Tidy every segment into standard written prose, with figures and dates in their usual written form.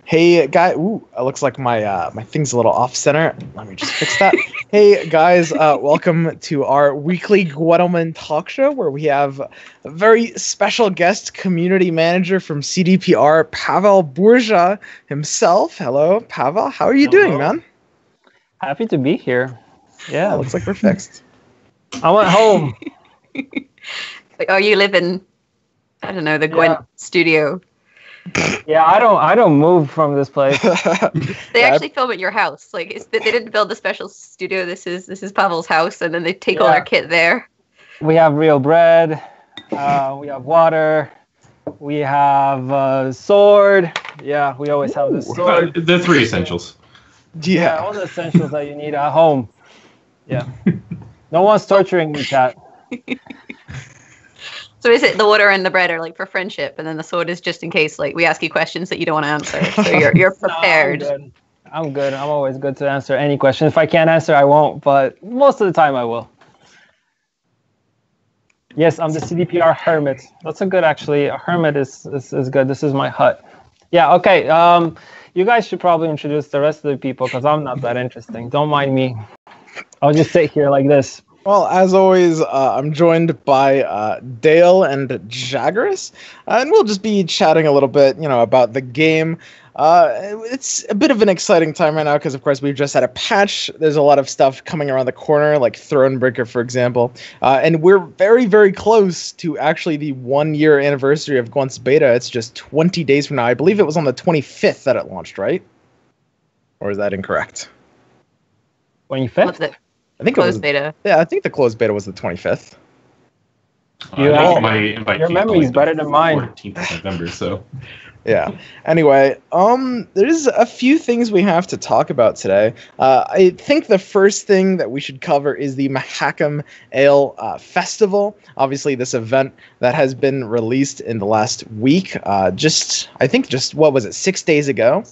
Hey, guy. Ooh, it looks like my my thing's a little off center. Let me just fix that. Hey, guys. Welcome to our weekly Gwentlemen Talkshow, where we have a very special guest, community manager from CDPR, Pawel Burza himself. Hello, Pawel. How are you doing, man? Happy to be here. Yeah, looks like we're fixed. I'm at home. Oh, you live in, I don't know, the Gwent studio. Yeah, I don't move from this place. They actually film at your house. Like they didn't build a special studio. This is Pawel's house, and then they take all their kit there. We have real bread. We have water. We have a sword. Yeah, we always have this sword. The three essentials. Yeah, all the essentials that you need at home. Yeah. No one's torturing me, chat. So is it the water and the bread are like for friendship, and then the sword is just in case like we ask you questions that you don't want to answer, so you're prepared. No, I'm good. I'm always good to answer any question. If I can't answer, I won't, but most of the time I will. Yes, I'm the CDPR hermit. That's a good, actually. A hermit is good. This is my hut. Yeah, okay. You guys should probably introduce the rest of the people because I'm not that interesting. Don't mind me. I'll just sit here like this. Well, as always, I'm joined by Dale and Jaggerous, and we'll just be chatting a little bit, about the game. It's a bit of an exciting time right now because, of course, we've just had a patch. There's a lot of stuff coming around the corner, like Thronebreaker, for example. And we're very, very close to actually the 1-year anniversary of Gwent's beta. It's just 20 days from now. I believe it was on the 25th that it launched, right? Or is that incorrect? 25th? I think closed beta. Yeah, I think the closed beta was the 25th. Your memory is better than mine. 14th of November, so. Yeah. Anyway, there's a few things we have to talk about today. I think the first thing that we should cover is the Mahakam Ale Festival. Obviously, this event that has been released in the last week. I think what was it, 6 days ago?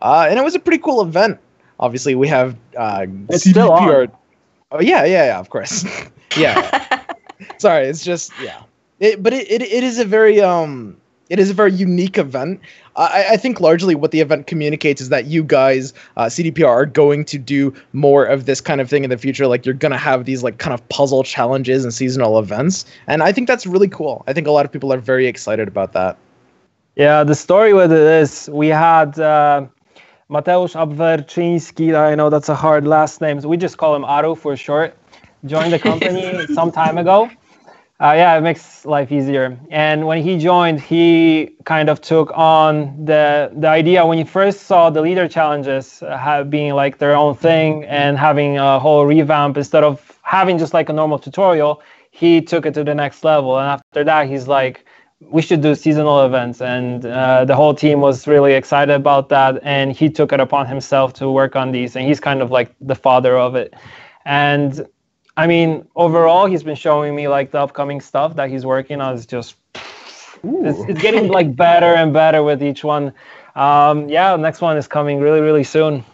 And it was a pretty cool event. Obviously, we have it's CDPR. Still on. Oh yeah, of course. Yeah. Sorry, it's just But it is a very unique event. I think largely what the event communicates is that you guys, CDPR, are going to do more of this kind of thing in the future. Like you're gonna have these like kind of puzzle challenges and seasonal events, and I think that's really cool. I think a lot of people are very excited about that. Yeah, the story with it is we had Mateusz Abwerczyński, I know that's a hard last name, so we just call him Aru for short, joined the company some time ago. It makes life easier. And when he joined, he kind of took on the idea when he first saw the leader challenges being like their own thing and having a whole revamp instead of having just like a normal tutorial, he took it to the next level. And after that, he's like, we should do seasonal events, and the whole team was really excited about that, and he took it upon himself to work on these, and he's kind of like the father of it. And I mean, overall, he's been showing me like the upcoming stuff that he's working on is just it's getting like better and better with each one. The next one is coming really, really soon.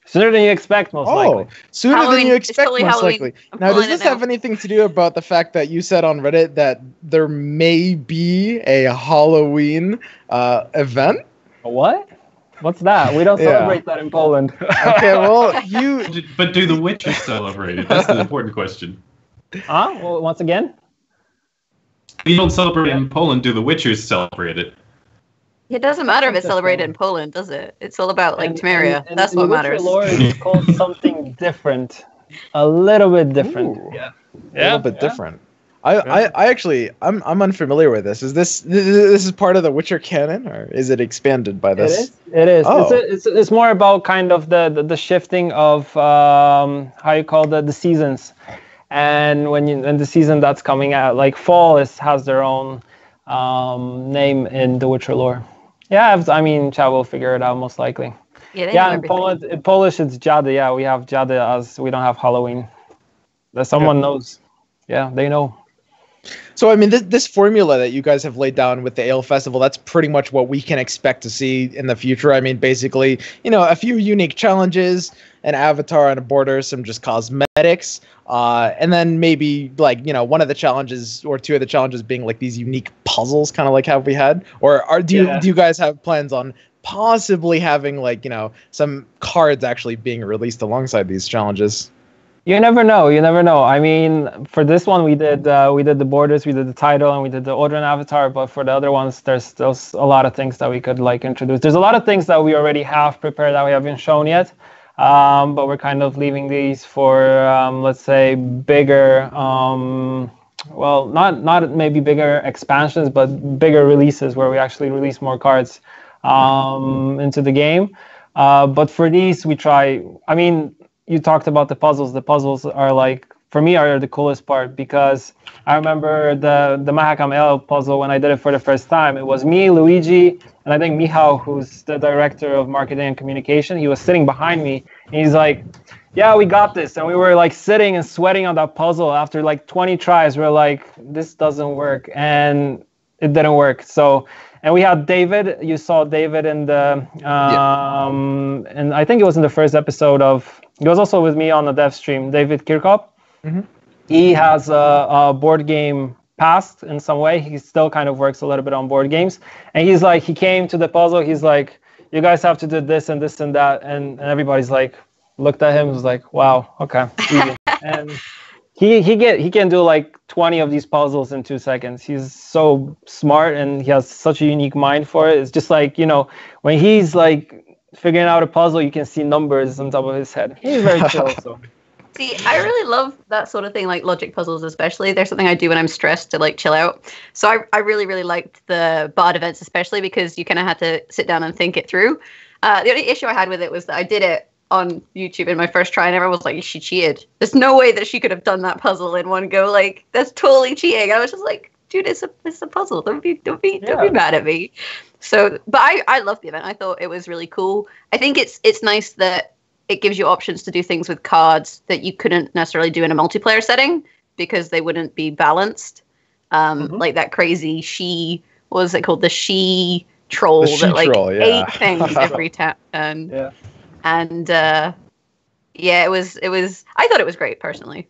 Sooner than you expect, most likely. Sooner Halloween, than you expect, most Halloween. likely. Now, does this have anything to do about the fact that you said on Reddit that there may be a Halloween event? What? What's that? We don't celebrate that in Poland. Okay, well, But do the Witchers celebrate it? That's the important question. Well, once again? You don't celebrate it in Poland, do the Witchers celebrate it? It doesn't matter if it's celebrated in Poland, does it? It's all about like Temeria. That's what matters. The Lord is called something different, a little bit different. Ooh, a little bit different. I'm unfamiliar with this. Is this is part of the Witcher canon, or is it expanded by this? It is. Oh. It's more about kind of the shifting of how you call the seasons, and when the season that's coming out, like fall has their own name in the Witcher lore. Yeah, I mean, Chad will figure it out most likely. Yeah, in Polish it's Jady. Yeah, we have Jady as we don't have Halloween. That someone knows. Yeah, they know. So, I mean, this formula that you guys have laid down with the Ale Festival, that's pretty much what we can expect to see in the future. I mean, basically, a few unique challenges, an avatar on a border, some just cosmetics, and then maybe, like, one of the challenges or two of the challenges being, like, these unique puzzles, kind of like how we had. Or do you guys have plans on possibly having like, some cards actually being released alongside these challenges. You never know. You never know. I mean, for this one, we did the borders, we did the title, and we did the Odrin avatar. But for the other ones, there's still a lot of things that we could like introduce. There's a lot of things that we already have prepared that we haven't shown yet. But we're kind of leaving these for, let's say, bigger, well, not maybe bigger expansions, but bigger releases where we actually release more cards into the game. But for these, we try. I mean, you talked about the puzzles. The puzzles are like, for me, are the coolest part, because I remember the Mahakam L puzzle when I did it for the first time. It was me, Luigi, and I think Michał, who's the director of marketing and communication. He was sitting behind me, and he's like, yeah, we got this. And we were like sitting and sweating on that puzzle. After like 20 tries, we're like, this doesn't work. And it didn't work. So, and we had David. You saw David in the, and I think it was in the first episode of, he was also with me on the dev stream, David Kirkhope. Mm-hmm. He has a board game past in some way. He still kind of works a little bit on board games. And he's like, he came to the puzzle. He's like, you guys have to do this and this and that. And everybody's like, looked at him, was like, wow, okay. And he can do like 20 of these puzzles in 2 seconds. He's so smart and he has such a unique mind for it. It's just like, when he's like figuring out a puzzle, you can see numbers on top of his head. He's very chill. So. See, I really love that sort of thing, like logic puzzles especially. There's something I do when I'm stressed to like chill out. So I really, really liked the Bard events, especially because you kind of had to sit down and think it through. The only issue I had with it was that I did it on YouTube in my first try, and everyone was like, she cheated. There's no way that she could have done that puzzle in one go. Like, that's totally cheating. I was just like, dude, it's a puzzle. Don't be mad at me. So, but I loved the event. I thought it was really cool. I think it's nice that it gives you options to do things with cards that you couldn't necessarily do in a multiplayer setting because they wouldn't be balanced. Like that crazy what was it called? The she troll that like ate things every time. And it was. I thought it was great personally.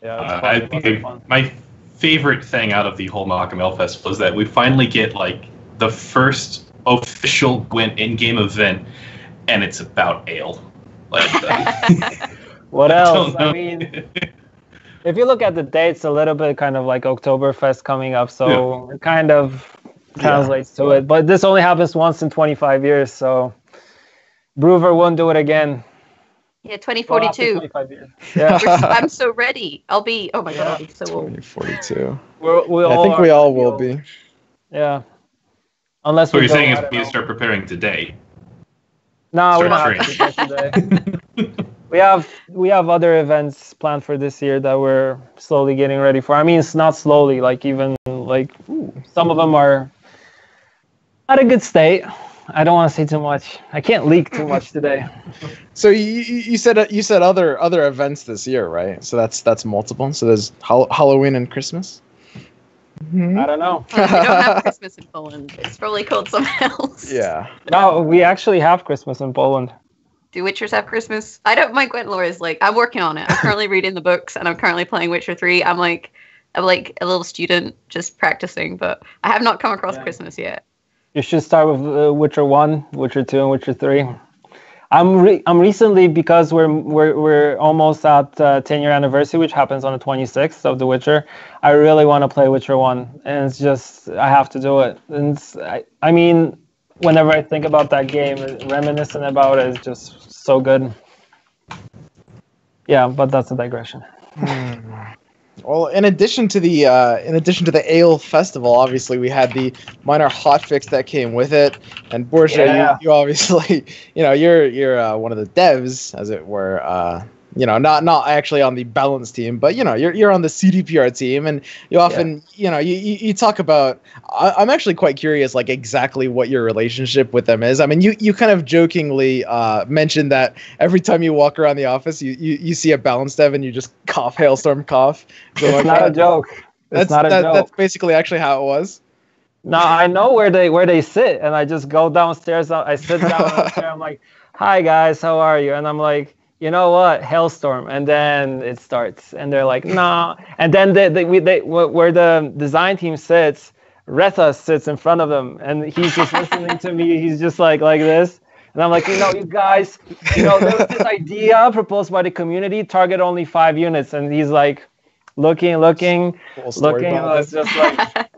Yeah, I think my favorite thing out of the whole Mahakam L Festival is that we finally get like the first official Gwent in-game event, and it's about ale. Like, what else? I mean, if you look at the dates, a little bit kind of like Oktoberfest coming up, so it kind of translates to it. But this only happens once in 25 years, so Brewer won't do it again. Yeah, 2042. 25 years. Yeah. I'm so ready. I'll be so old. 2042. I think we all will be. Yeah. Unless so you're saying if we start preparing today? No, we don't have to prepare today. we have other events planned for this year that we're slowly getting ready for. I mean, it's not slowly. Like even like some of them are at a good state. I don't want to say too much. I can't leak too much today. So you said other events this year, right? So that's multiple. So there's Halloween and Christmas. Mm-hmm. I don't know. We don't have Christmas in Poland. It's probably called something else. Yeah. No, we actually have Christmas in Poland. Do Witchers have Christmas? I don't. My Gwent lore is like, I'm working on it. I'm currently reading the books and I'm currently playing Witcher 3. I'm like a little student just practicing, but I have not come across Christmas yet. You should start with Witcher 1, Witcher 2, and Witcher 3. I'm recently, because we're almost at 10-year anniversary, which happens on the 26th of The Witcher. I really want to play Witcher 1, and it's just I have to do it. And I mean, whenever I think about that game, reminiscing about it is just so good. Yeah, but that's a digression. Well, in addition to the Ale Festival, obviously we had the minor hotfix that came with it, and Burza, you obviously, you're one of the devs, as it were. Not actually on the balance team, but you're on the CDPR team, and you often you talk about. I'm actually quite curious, like exactly what your relationship with them is. I mean, you kind of jokingly mentioned that every time you walk around the office, you see a balance dev and you just hailstorm cough. It's not a joke. It's not a joke. That's basically actually how it was. No, I know where they sit, and I just go downstairs. I sit down on the chair. I'm like, "Hi guys, how are you?" And I'm like, you know what, hailstorm, and then it starts, and they're like, nah, and then where the design team sits, Rethas sits in front of them, and he's just listening to me. He's just like this. And I'm like, you guys, there was this idea proposed by the community, target only 5 units. And he's like, looking, just like,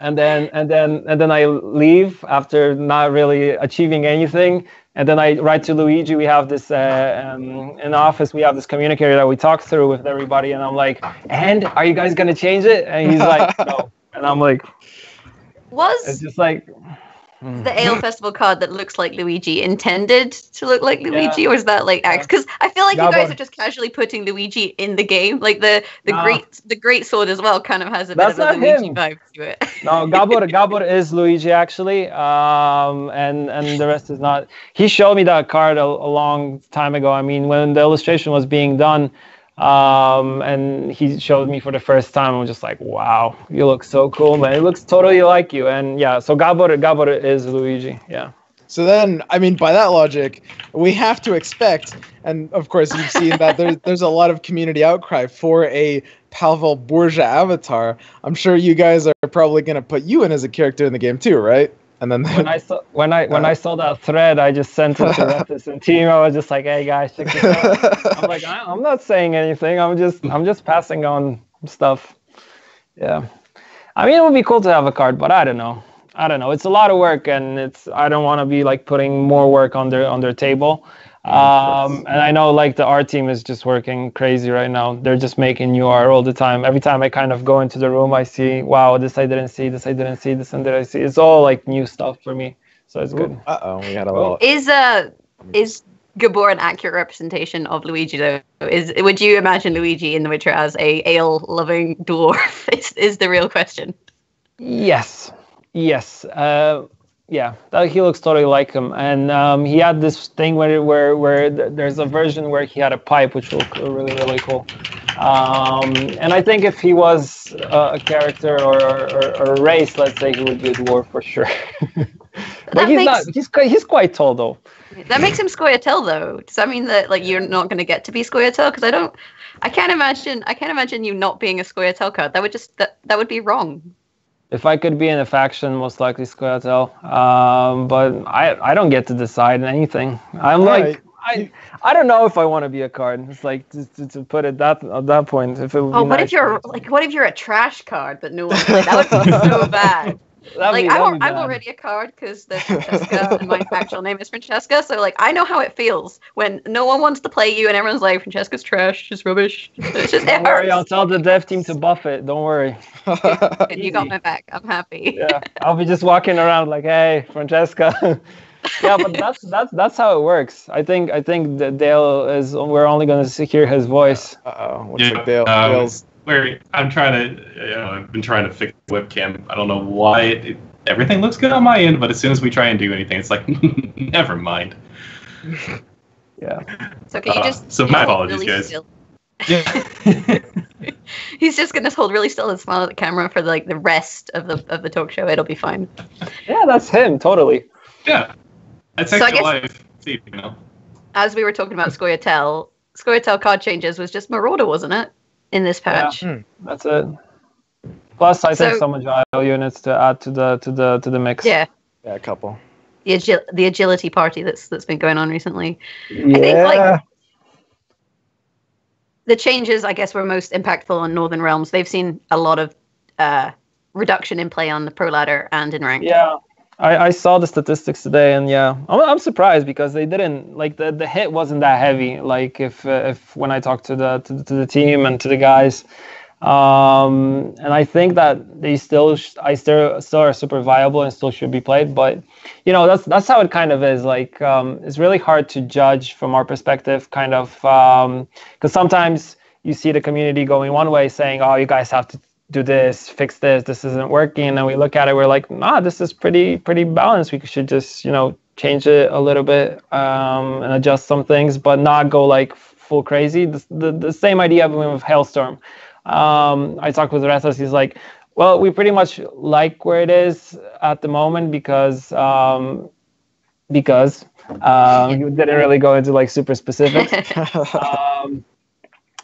and then I leave after not really achieving anything. And then I write to Luigi. We have this, in the office, we have this communicator that we talk through with everybody. And I'm like, and are you guys going to change it? And he's like, no. And I'm like, it's just like... the Ale Festival card that looks like Luigi intended to look like Luigi, or is that like because I feel like you guys are just casually putting Luigi in the game, like the great sword as well kind of has a bit of a Luigi vibe to it. No, Gabor is Luigi actually, and the rest is not. He showed me that card a long time ago. I mean, when the illustration was being done. And he showed me for the first time. I was just like, wow, you look so cool, man. It looks totally like you. And yeah, so Gabor is Luigi. Yeah. So then, I mean, by that logic, we have to expect, and of course you've seen that there's a lot of community outcry for a Pawel Burza avatar. I'm sure you guys are probably going to put you in as a character in the game too, right? And then when I saw that thread, I just sent it to Rethas and team. I was just like, "Hey guys, check this out." I'm like, I'm not saying anything. I'm just passing on stuff. Yeah, I mean, it would be cool to have a card, but I don't know. It's a lot of work, and I don't want to be like putting more work on their table. And I know like the art team is just working crazy right now. They're just making new art all the time. Every time I kind of go into the room, I see, wow, this I didn't see, this and that I see. It's all like new stuff for me, so it's good. We had a little. Is Gabor an accurate representation of Luigi though? Would you imagine Luigi in The Witcher as a ale-loving dwarf? Is the real question. Yes. Yeah, he looks totally like him, and he had this thing where there's a version where he had a pipe, which looked really, really cool. And I think if he was a character or a race, let's say, he would be a dwarf for sure. But he's not. He's quite tall though. That makes him Scoia'tael though. Does that mean that like you're not going to get to be Scoia'tael? Because I can't imagine you not being a Scoia'tael card. That would that would be wrong. If I could be in a faction, most likely Scoia'tael. But I don't get to decide anything. I'm like, I don't know if I want to be a card. It's like to put it at that point. If it would what if you're a trash card that no one played? That would be so bad. I'm already a card because there's Francesca and my actual name is Francesca. So like I know how it feels when no one wants to play you and everyone's like, Francesca's trash, she's rubbish. It's just Don't worry, I'll tell the dev team to buff it. Don't worry. You got my back. I'm happy. Yeah, I'll be just walking around like, hey, Francesca. Yeah, but that's how it works. I think that Dale we're only going to secure his voice. Dale's. I'm trying to, I've been trying to fix the webcam. I don't know why everything looks good on my end, but as soon as we try and do anything, it's like, never mind. Yeah. So can you just? So my apologies, really guys. Still? Yeah. He's just gonna hold really still and smile at the camera for like the rest of the talk show. It'll be fine. Yeah, that's him totally. Yeah, that's actually life. See, As we were talking about Scoia'tael card changes was just Marauder, wasn't it? In this patch. Yeah, that's it. Plus, I think some agile units to add to the mix. Yeah, a couple. The agility party that's been going on recently. Yeah. I think like the changes, I guess, were most impactful on Northern Realms. They've seen a lot of reduction in play on the pro ladder and in ranked. Yeah, I saw the statistics today, and yeah, I'm surprised because they didn't like the hit wasn't that heavy. Like if when I talked to the team and to the guys, and I think that they still are super viable and still should be played. But that's how it kind of is. Like it's really hard to judge from our perspective, kind of because sometimes you see the community going one way, saying, "Oh, you guys have to do this, fix this isn't working," and we look at it, we're like, nah, this is pretty balanced. We should just change it a little bit and adjust some things, but not go like full crazy. The same idea with Hailstorm. I talked with Rethas. He's like, well, we pretty much like where it is at the moment because you didn't really go into like super specifics.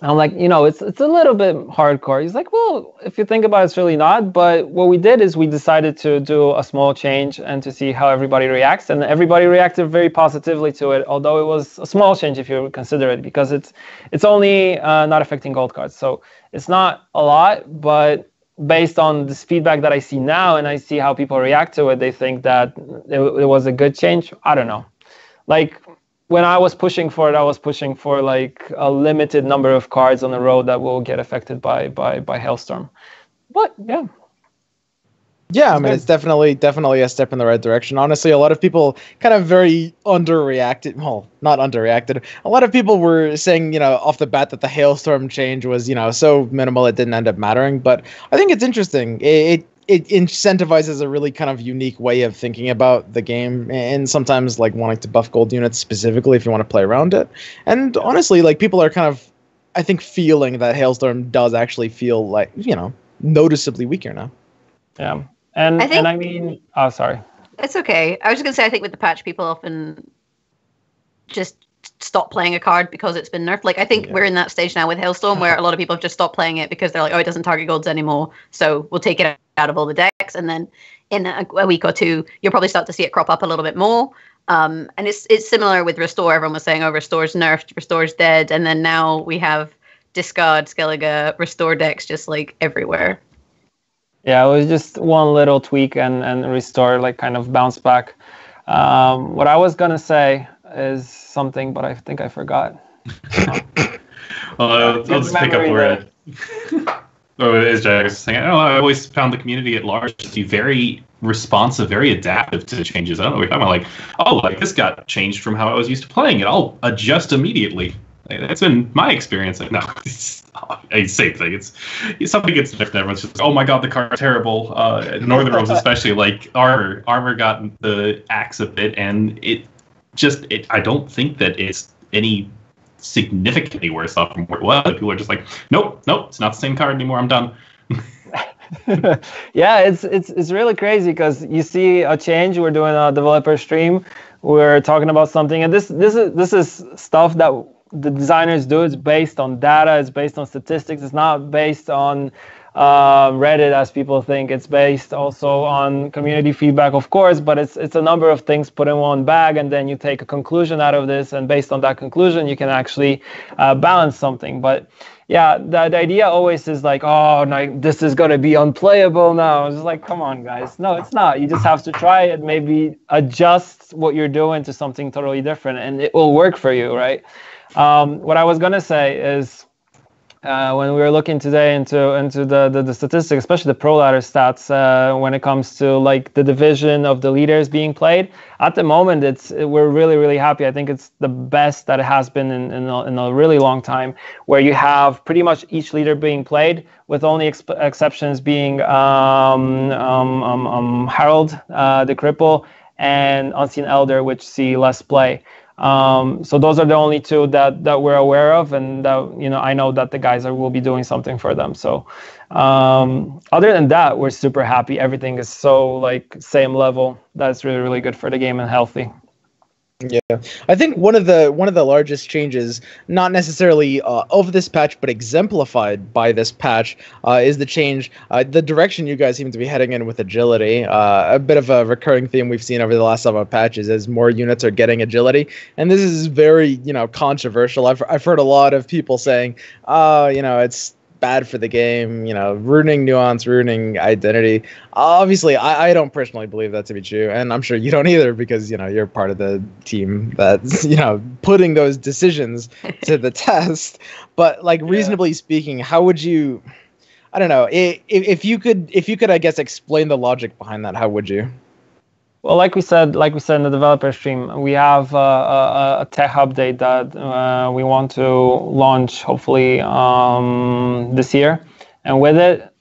I'm like, it's a little bit hardcore. He's like, well, if you think about it, it's really not. But what we did is we decided to do a small change and to see how everybody reacts. And everybody reacted very positively to it, although it was a small change if you consider it, because it's only not affecting gold cards. So it's not a lot, but based on this feedback that I see now and I see how people react to it, they think that it was a good change. I don't know. Like, when I was pushing for it, I was pushing for like a limited number of cards on the road that will get affected by Hailstorm. But yeah. Yeah, I mean, it's definitely a step in the right direction. Honestly, a lot of people kind of very underreacted. Well, not underreacted. A lot of people were saying, off the bat that the Hailstorm change was, so minimal it didn't end up mattering. But I think it's interesting. It incentivizes a really kind of unique way of thinking about the game, and sometimes like wanting to buff gold units specifically if you want to play around it. And honestly, like people are kind of, I think, feeling that Hailstorm does actually feel like, noticeably weaker now. Yeah. And I mean, oh, sorry. It's okay. I was just going to say, I think with the patch, people often just stop playing a card because it's been nerfed. Like, I think we're in that stage now with Hailstorm where a lot of people have just stopped playing it because they're like, oh, it doesn't target golds anymore, so we'll take it out of all the decks. And then in a week or two, you'll probably start to see it crop up a little bit more. And it's similar with Restore. Everyone was saying, oh, Restore's nerfed, Restore's dead. And then now we have Discard, Skellige, Restore decks just like everywhere. Yeah, it was just one little tweak and Restore like kind of bounced back. What I was going to say is something, but I think I forgot. I'll just pick up where it is. Jaggerous saying, I always found the community at large to be very responsive, very adaptive to changes. I don't know what you're talking about. Like, this got changed from how I was used to playing it. I'll adjust immediately. That's been my experience. Like, no, it's the same thing. It's something gets different. Everyone's just like, oh my god, the card's terrible. Northern Rogues especially, like armor. Armor got the axe a bit, and I don't think that it's any significantly worse off from where it was. People are just like, nope, it's not the same card anymore. I'm done. Yeah, it's really crazy because you see a change. We're doing a developer stream. We're talking about something, and this is stuff that the designers do. It's based on data. It's based on statistics. It's not based on Reddit, as people think. It's based also on community feedback, of course, but it's a number of things put in one bag, and then you take a conclusion out of this, and based on that conclusion, you can actually balance something. But yeah, the idea always is like, oh, no, this is going to be unplayable now. It's like, come on, guys. No, it's not. You just have to try it, maybe adjust what you're doing to something totally different, and it will work for you, right? What I was going to say is, when we were looking today into the statistics, especially the pro ladder stats, when it comes to like the division of the leaders being played, at the moment we're really, really happy. I think it's the best that it has been in a really long time, where you have pretty much each leader being played, with only exceptions being Harold, the Cripple, and Unseen Elder, which see less play. So those are the only two that we're aware of, and that, I know that the guys will be doing something for them. So other than that, we're super happy. Everything is so like same level. That's really, really good for the game and healthy. Yeah, I think one of the largest changes, not necessarily of this patch, but exemplified by this patch, is the change, the direction you guys seem to be heading in with agility. A bit of a recurring theme we've seen over the last several patches as more units are getting agility, and this is very, controversial. I've heard a lot of people saying, it's bad for the game, ruining nuance, ruining identity. Obviously, I don't personally believe that to be true, and I'm sure you don't either, because you're part of the team that's putting those decisions to the test. But like, reasonably speaking, how would you? I don't know. If you could, I guess, explain the logic behind that, how would you? Well, like we said in the developer stream, we have a tech update that we want to launch hopefully this year, and with it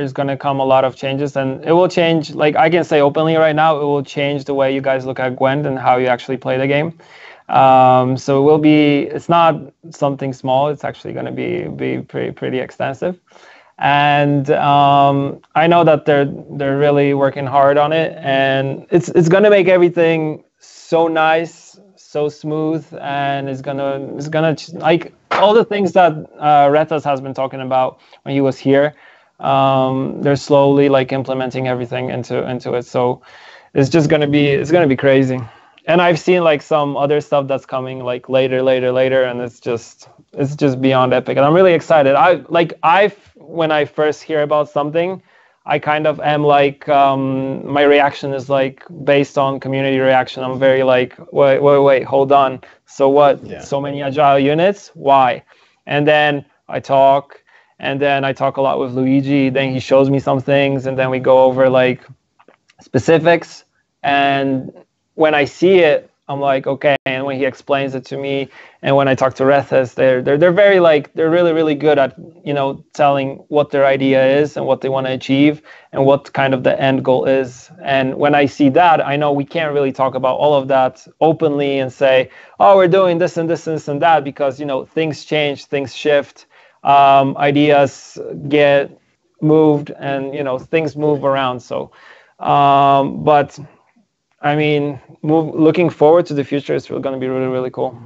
is going to come a lot of changes, and it will change. Like, I can say openly right now, it will change the way you guys look at Gwent and how you actually play the game. So it will be. It's not something small. It's actually going to be pretty extensive. And I know that they're really working hard on it, and it's going to make everything so nice, so smooth, and it's gonna like all the things that Retas has been talking about when he was here. They're slowly like implementing everything into it, so it's gonna be crazy. And I've seen like some other stuff that's coming like later, and it's just beyond epic, and I'm really excited. When I first hear about something, I kind of am like, my reaction is like based on community reaction. I'm very like, wait, hold on. So what? Yeah. So many agile units? Why? And then I talk a lot with Luigi. Then he shows me some things, and then we go over like specifics. And when I see it, I'm like, okay. And when he explains it to me, and when I talk to Rethes, they're very like, they're really, really good at, telling what their idea is and what they want to achieve and what kind of the end goal is. And when I see that, I know we can't really talk about all of that openly and say, oh, we're doing this and this and this and that, because, things change, things shift, ideas get moved, and, things move around. So, but I mean, looking forward to the future is going to be really, really cool.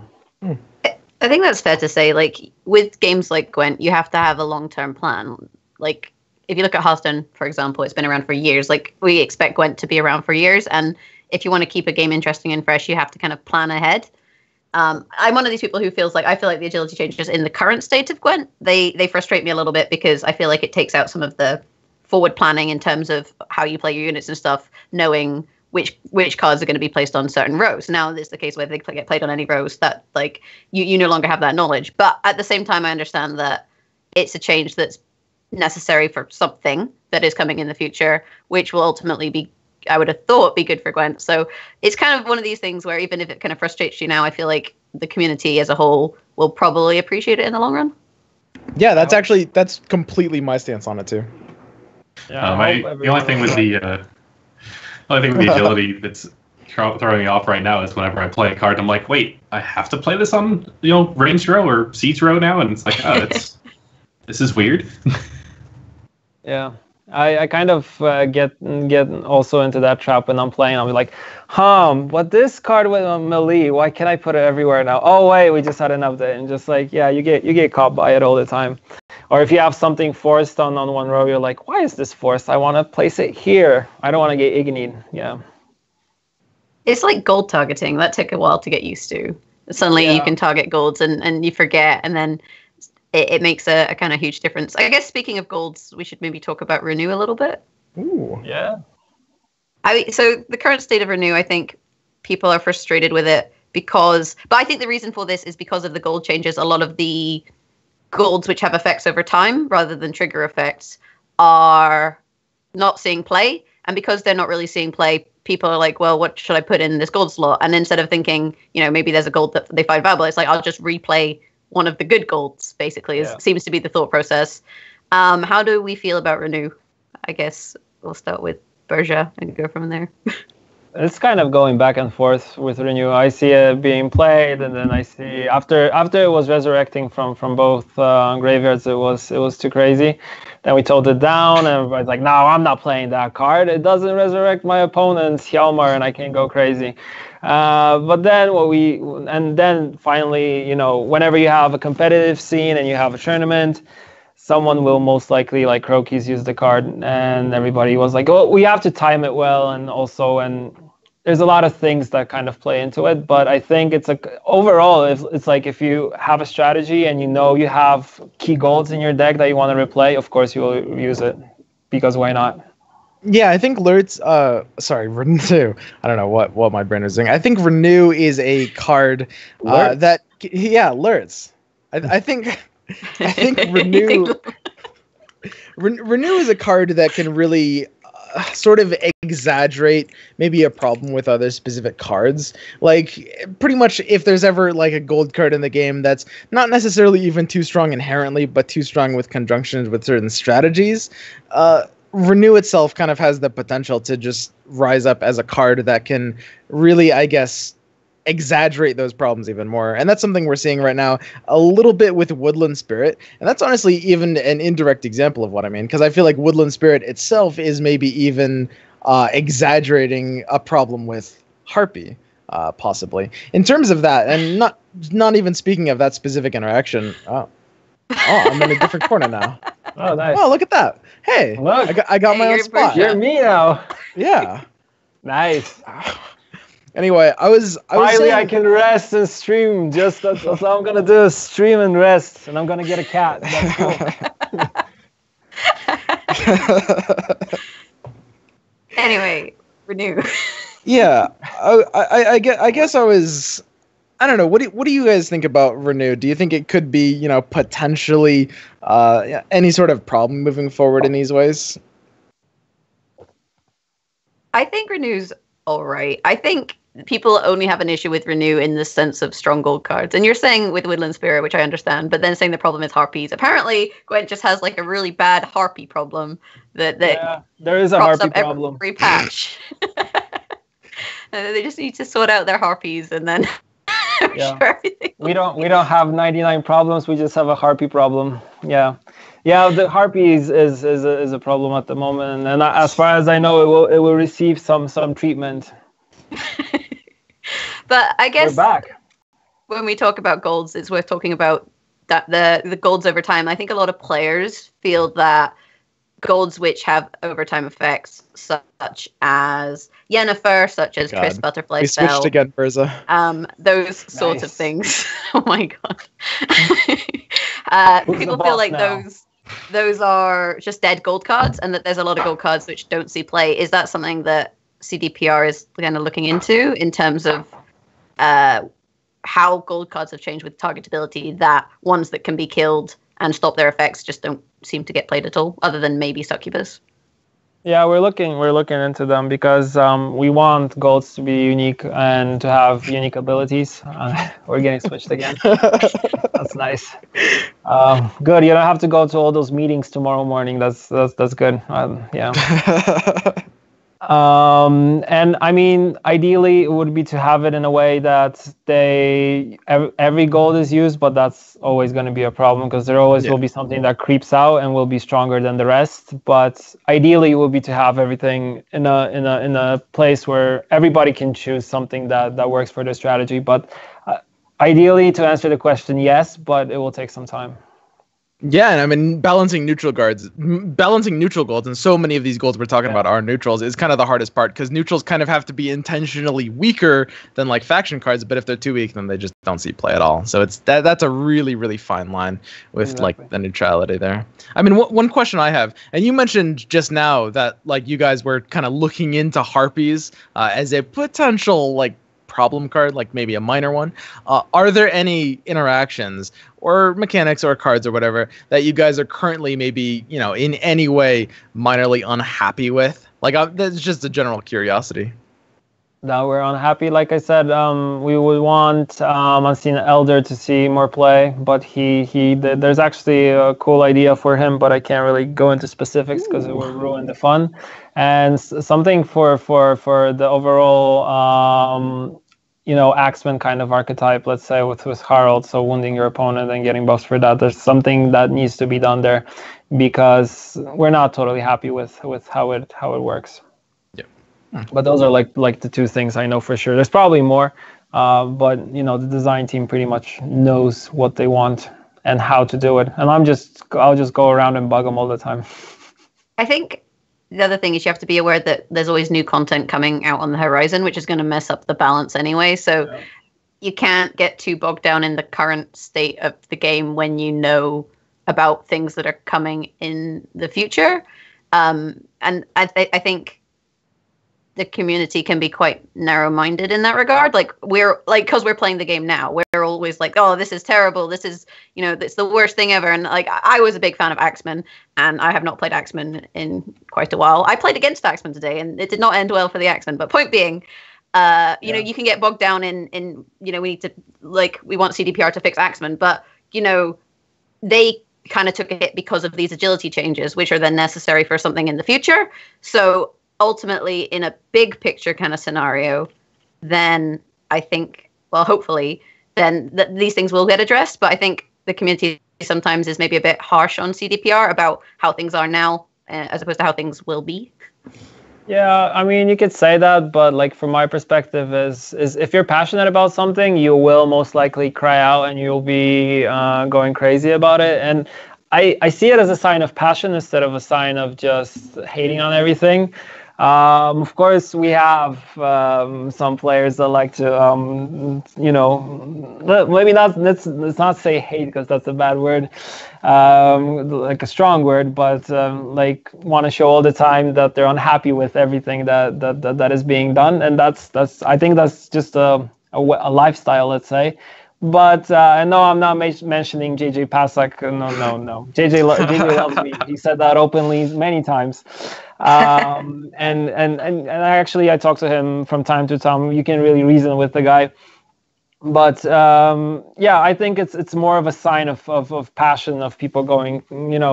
I think that's fair to say. Like, with games like Gwent, you have to have a long-term plan. Like, if you look at Hearthstone, for example, it's been around for years. Like, we expect Gwent to be around for years. And if you want to keep a game interesting and fresh, you have to kind of plan ahead. I'm one of these people who feels like, I feel like the agility changes in the current state of Gwent, they frustrate me a little bit, because I feel like it takes out some of the forward planning in terms of how you play your units and stuff, knowing which cards are going to be placed on certain rows. Now, it's the case where they get played on any rows that, like, you no longer have that knowledge. But at the same time, I understand that it's a change that's necessary for something that is coming in the future, which will ultimately be, I would have thought, be good for Gwent. So it's kind of one of these things where even if it kind of frustrates you now, I feel like the community as a whole will probably appreciate it in the long run. Yeah, that's completely my stance on it too. Yeah, the only thing with the agility that's throwing me off right now is whenever I play a card, I'm like, wait, I have to play this on ranged row or siege row now, and it's like, oh, this is weird. Yeah, I kind of get also into that trap when I'm playing. I'm like, but this card with a melee, why can't I put it everywhere now? Oh wait, we just had an update, and just like, yeah, you get caught by it all the time. Or if you have something forced on one row, you're like, why is this forced? I want to place it here. I don't want to get ignied. Yeah. It's like gold targeting. That took a while to get used to. Suddenly you can target golds and you forget, and then it makes a kind of huge difference. I guess speaking of golds, we should maybe talk about Renew a little bit. Ooh. Yeah. So the current state of Renew, I think people are frustrated with it but I think the reason for this is because of the gold changes. A lot of the golds which have effects over time rather than trigger effects are not seeing play, and because they're not really seeing play, people are like, well, what should I put in this gold slot? And instead of thinking, maybe there's a gold that they find valuable, it's like, I'll just replay one of the good golds, basically. Seems to be the thought process. How do we feel about Renew? I guess we'll start with Burza and go from there. It's kind of going back and forth with Renew. I see it being played, and then I see after it was resurrecting from both graveyards, it was too crazy. Then we toned it down, and everybody's like, "No, I'm not playing that card. It doesn't resurrect my opponent's Hjalmar, and I can't go crazy." But then finally, whenever you have a competitive scene and you have a tournament, someone will most likely, like Crokies, use the card, and everybody was like, "Oh, we have to time it well," and there's a lot of things that kind of play into it, but I think overall, it's like if you have a strategy and you have key golds in your deck that you want to replay, of course you will use it, because why not? Yeah, I think Lurtz, Renew, I don't know what my brain is doing. I think Renew is a card Lurtz. I think Renew Renew is a card that can really sort of exaggerate maybe a problem with other specific cards. Like, pretty much if there's ever like a gold card in the game that's not necessarily even too strong inherently, but too strong with conjunctions with certain strategies, Renew itself kind of has the potential to just rise up as a card that can really, I guess, exaggerate those problems even more. And that's something we're seeing right now a little bit with Woodland Spirit. And that's honestly even an indirect example of what I mean, because I feel like Woodland Spirit itself is maybe even exaggerating a problem with Harpy. possibly. In terms of that, and not even speaking of that specific interaction. Oh, I'm in a different corner now. Oh, nice. Oh, look at that. Hey, Look. I got my own spot. You're me now. Yeah. Nice. Anyway, I was Finally, saying, I can rest and stream. That's all I'm gonna do is stream and rest, and I'm gonna get a cat. That's cool. Anyway, Renew. Yeah, I guess I was. I don't know. What do you guys think about Renew? Do you think it could be, potentially any sort of problem moving forward in these ways? I think Renew's all right. I think people only have an issue with Renew in the sense of strong gold cards. And you're saying with Woodland Spirit, which I understand, but then saying the problem is Harpies. Apparently, Gwent just has like a really bad Harpy problem that there is a crops Harpy up problem. every patch. They just need to sort out their Harpies and then Yeah. sure everything. We don't have 99 problems. We just have a Harpy problem. Yeah. The Harpy is a problem at the moment, and as far as I know, it will receive some treatment. But I guess we're back. When we talk about golds, it's worth talking about that the golds over time. I think a lot of players feel that golds which have overtime effects, such as Yennefer, such as Chris Butterfly We Spell, switched again, Burza. those sorts of things. Oh my god! People feel like those are just dead gold cards, and that there's a lot of gold cards which don't see play. Is that something that cdpr is kind of looking into in terms of how gold cards have changed with targetability, that ones that can be killed and stop their effects just don't seem to get played at all, other than maybe Succubus? Yeah, we're looking into them because we want golds to be unique and to have unique abilities. We're getting switched again. That's nice. Good. You don't have to go to all those meetings tomorrow morning. That's good. Yeah. And I mean, ideally, it would be to have it in a way that every gold is used, but that's always going to be a problem because there always will be something that creeps out and will be stronger than the rest. But ideally, it would be to have everything in a place where everybody can choose something that works for their strategy. But ideally, to answer the question, yes, but it will take some time. Yeah, and I mean, balancing neutral golds, and so many of these golds we're talking about are neutrals, is kind of the hardest part, because neutrals kind of have to be intentionally weaker than like faction cards, but if they're too weak, then they just don't see play at all. So it's that's a really, really fine line with like the neutrality there. I mean, one question I have, and you mentioned just now that like you guys were kind of looking into Harpies as a potential like problem card, like maybe a minor one. Are there any interactions or mechanics or cards or whatever that you guys are currently maybe, in any way minorly unhappy with? Like, that's just a general curiosity. Now we're unhappy. Like I said, we would want Unseen Elder to see more play, but there's actually a cool idea for him, but I can't really go into specifics because it will ruin the fun. And something for the overall Axeman kind of archetype, let's say with Harald, so wounding your opponent and getting buffs for that. There's something that needs to be done there because we're not totally happy with how it works. Yeah. But those are like the two things I know for sure. There's probably more, but the design team pretty much knows what they want and how to do it. And I'll just go around and bug them all the time. I think the other thing is you have to be aware that there's always new content coming out on the horizon, which is going to mess up the balance anyway. So you can't get too bogged down in the current state of the game when you know about things that are coming in the future. And I think the community can be quite narrow-minded in that regard. Like because we're playing the game now, we're always like, oh, this is terrible. This is, it's the worst thing ever. And like, I was a big fan of Axeman, and I have not played Axeman in quite a while. I played against Axeman today, and it did not end well for the Axeman. But point being, you can get bogged down in we need to, we want cdpr to fix Axeman, but they kind of took a hit because of these agility changes, which are then necessary for something in the future. So ultimately, in a big picture kind of scenario, then I think, well, hopefully, then these things will get addressed. But I think the community sometimes is maybe a bit harsh on cdpr about how things are now, as opposed to how things will be. Yeah, I mean, you could say that, but like from my perspective is if you're passionate about something, you will most likely cry out and you'll be going crazy about it. And I see it as a sign of passion instead of a sign of just hating on everything. Of course, we have some players that like to, maybe not, let's not say hate because that's a bad word, like a strong word, but like want to show all the time that they're unhappy with everything that is being done. And that's I think that's just a lifestyle, let's say. But no, I'm not mentioning JJ Pasak. No. JJ loves me. He said that openly many times. And I talk to him from time to time. You can really reason with the guy. But yeah, I think it's more of a sign of passion, of people going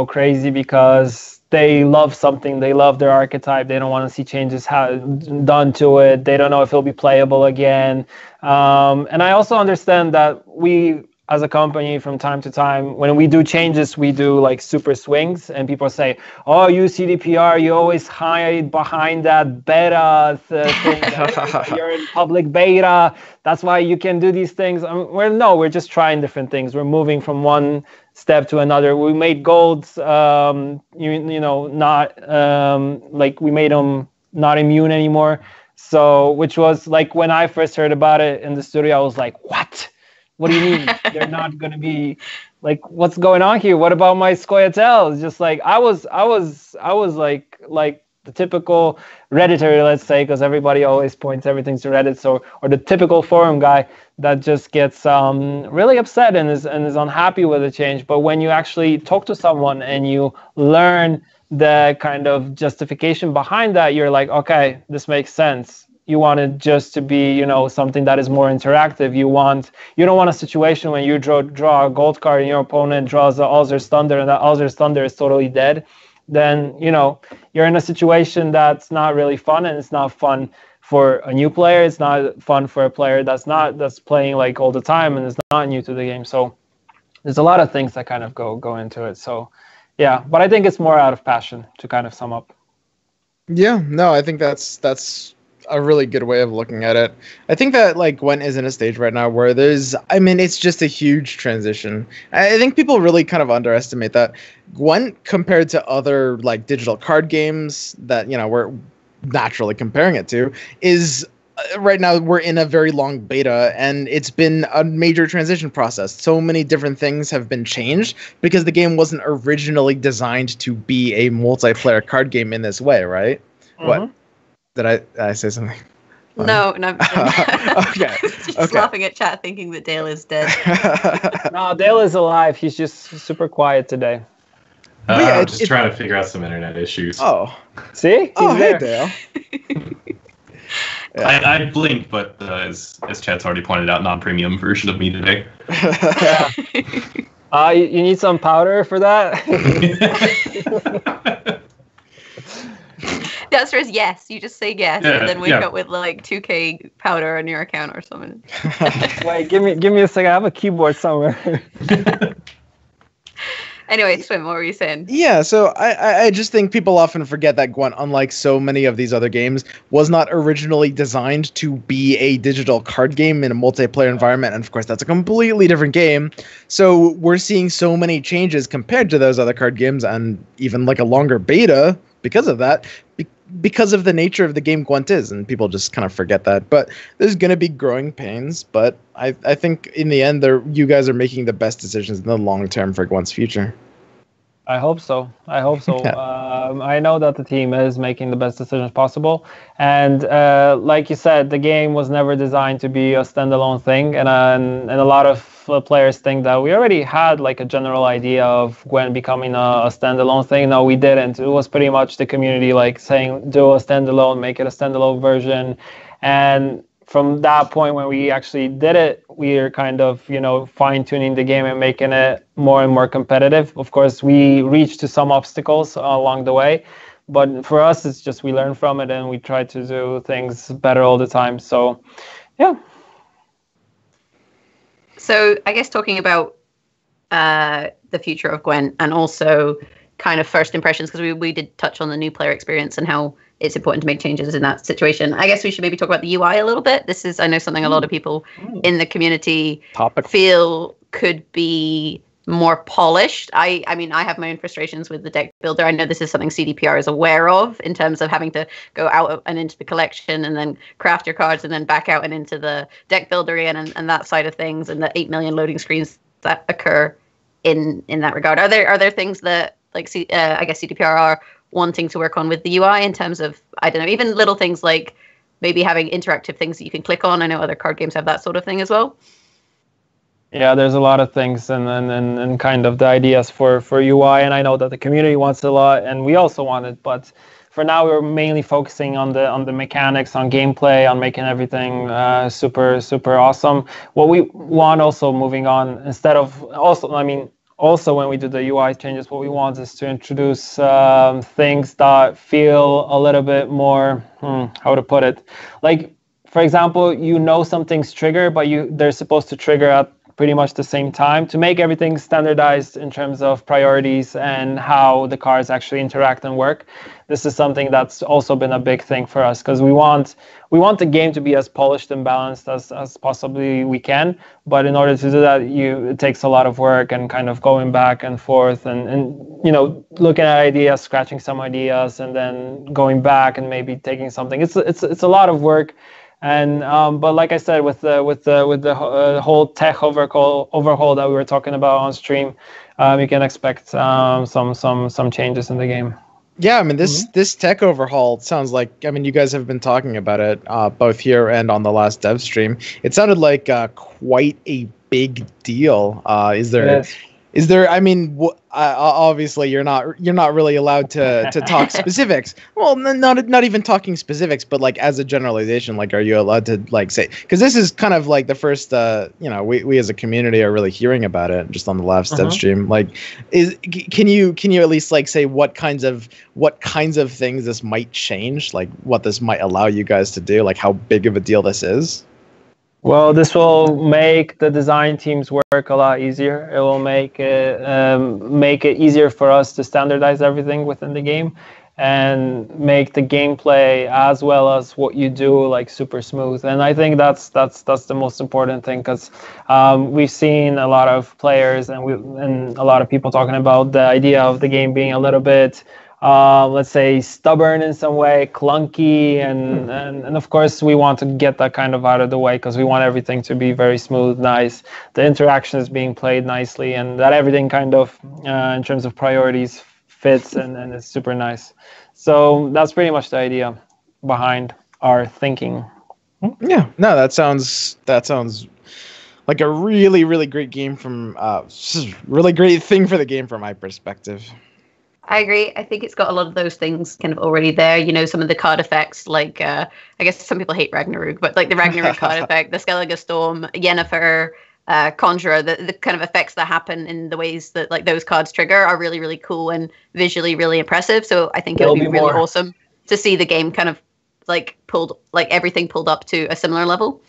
crazy because they love something, they love their archetype, they don't want to see changes done to it, they don't know if it'll be playable again. And I also understand that we as a company from time to time, when we do changes, we do like super swings and people say, oh, you cdpr, you always hide behind that beta thing. You're in public beta, that's why you can do these things. We're just trying different things. We're moving from one step to another. We made golds not like we made them not immune anymore. So which was like when I first heard about it in the studio, I was like, what do you mean they're not going to be like, what's going on here? What about my Scoia'tael? It's just like I was like the typical Redditor, let's say, because everybody always points everything to Reddit. So, or the typical forum guy that just gets really upset and is unhappy with the change. But when you actually talk to someone and you learn the kind of justification behind that, you're like, okay, this makes sense. You want it just to be, something that is more interactive. You don't want a situation when you draw a gold card and your opponent draws the Alzur's Thunder and that Alzur's Thunder is totally dead. Then, you're in a situation that's not really fun, and it's not fun for a new player. It's not fun for a player that's playing like all the time and is not new to the game. So there's a lot of things that kind of go into it. So yeah, but I think it's more out of passion, to kind of sum up. Yeah, no, I think that's a really good way of looking at it. I think that like Gwent is in a stage right now where it's just a huge transition. I think people really kind of underestimate that Gwent compared to other like digital card games that we're naturally comparing it to is right now we're in a very long beta, and it's been a major transition process. So many different things have been changed because the game wasn't originally designed to be a multiplayer card game in this way, right? Mm-hmm. What? Did I say something? No. Okay. Just laughing at chat, thinking that Dale is dead. No, Dale is alive. He's just super quiet today. I'm just trying to figure out some internet issues. Oh, see? He's there. Hey, Dale. Yeah. I blinked, but as chat's already pointed out, non-premium version of me today. Yeah. You need some powder for that? The answer is yes. You just say yes, and then wake up with like 2K powder on your account or something. Wait, give me a second. I have a keyboard somewhere. Anyway, Swim, what were you saying? Yeah, so I just think people often forget that Gwent, unlike so many of these other games, was not originally designed to be a digital card game in a multiplayer environment. And of course, that's a completely different game. So we're seeing so many changes compared to those other card games, and even like a longer beta because of that, because of the nature of the game Gwent is, and people just kind of forget that. But there's going to be growing pains, but I think in the end, you guys are making the best decisions in the long term for Gwent's future. I hope so. Yeah. I know that the team is making the best decisions possible. And like you said, the game was never designed to be a standalone thing. And a lot of players think that we already had like a general idea of Gwent becoming a standalone thing. No, we didn't. It was pretty much the community like saying, do a standalone, make it a standalone version. And from that point when we actually did it, we are kind of, fine-tuning the game and making it more and more competitive. Of course, we reached to some obstacles along the way, but for us, it's just we learn from it and we try to do things better all the time. So, yeah. So I guess talking about the future of Gwent and also kind of first impressions, because we did touch on the new player experience and how it's important to make changes in that situation. I guess we should maybe talk about the UI a little bit. This is, I know, something a lot of people in the community feel could be more polished. I mean, I have my own frustrations with the deck builder. I know this is something CDPR is aware of in terms of having to go out and into the collection and then craft your cards and then back out and into the deck builder again and that side of things, and the 8 million loading screens that occur in that regard. Are there things that like I guess CDPR are wanting to work on with the UI in terms of, I don't know, even little things like maybe having interactive things that you can click on? I know other card games have that sort of thing as well. Yeah, there's a lot of things and kind of the ideas for UI, and I know that the community wants a lot, and we also want it. But for now, we're mainly focusing on the mechanics, on gameplay, on making everything super awesome. What we want also moving on, instead of also when we do the UI changes, what we want is to introduce things that feel a little bit more, how to put it, like, for example, something's triggered, but they're supposed to trigger at pretty much the same time, to make everything standardized in terms of priorities and how the cards actually interact and work. This is something that's also been a big thing for us, because we want the game to be as polished and balanced as possibly we can. But in order to do that, it takes a lot of work and kind of going back and forth and looking at ideas, scratching some ideas, and then going back and maybe taking something. It's a lot of work. And but like I said, with the whole tech overhaul that we were talking about on stream, you can expect some changes in the game. Yeah, I mean, this tech overhaul sounds like, I mean, you guys have been talking about it both here and on the last dev stream. It sounded like quite a big deal. Is there? Yes. Is there? I mean, obviously you're not really allowed to talk specifics. Well, not even talking specifics, but like as a generalization, like, are you allowed to like say? Because this is kind of like the first, we as a community are really hearing about it just on the last dev stream. Like, can you at least like say what kinds of things this might change, like what this might allow you guys to do, like how big of a deal this is? Well, this will make the design teams work a lot easier. It will make it easier for us to standardize everything within the game and make the gameplay as well as what you do like super smooth. And I think that's the most important thing, because we've seen a lot of players and a lot of people talking about the idea of the game being a little bit let's say stubborn in some way, clunky, and of course we want to get that kind of out of the way, because we want everything to be very smooth, nice, the interaction is being played nicely, and that everything kind of in terms of priorities fits and is super nice. So that's pretty much the idea behind our thinking. Yeah, no, that sounds like a really, really great game from really great thing for the game from my perspective. I agree. I think it's got a lot of those things kind of already there. Some of the card effects, like I guess some people hate Ragnarok, but like the Ragnarok card effect, the Skellige Storm, Yennefer, Conjurer, the kind of effects that happen in the ways that like those cards trigger are really, really cool and visually really impressive. So I think it would be really awesome to see the game kind of like everything pulled up to a similar level.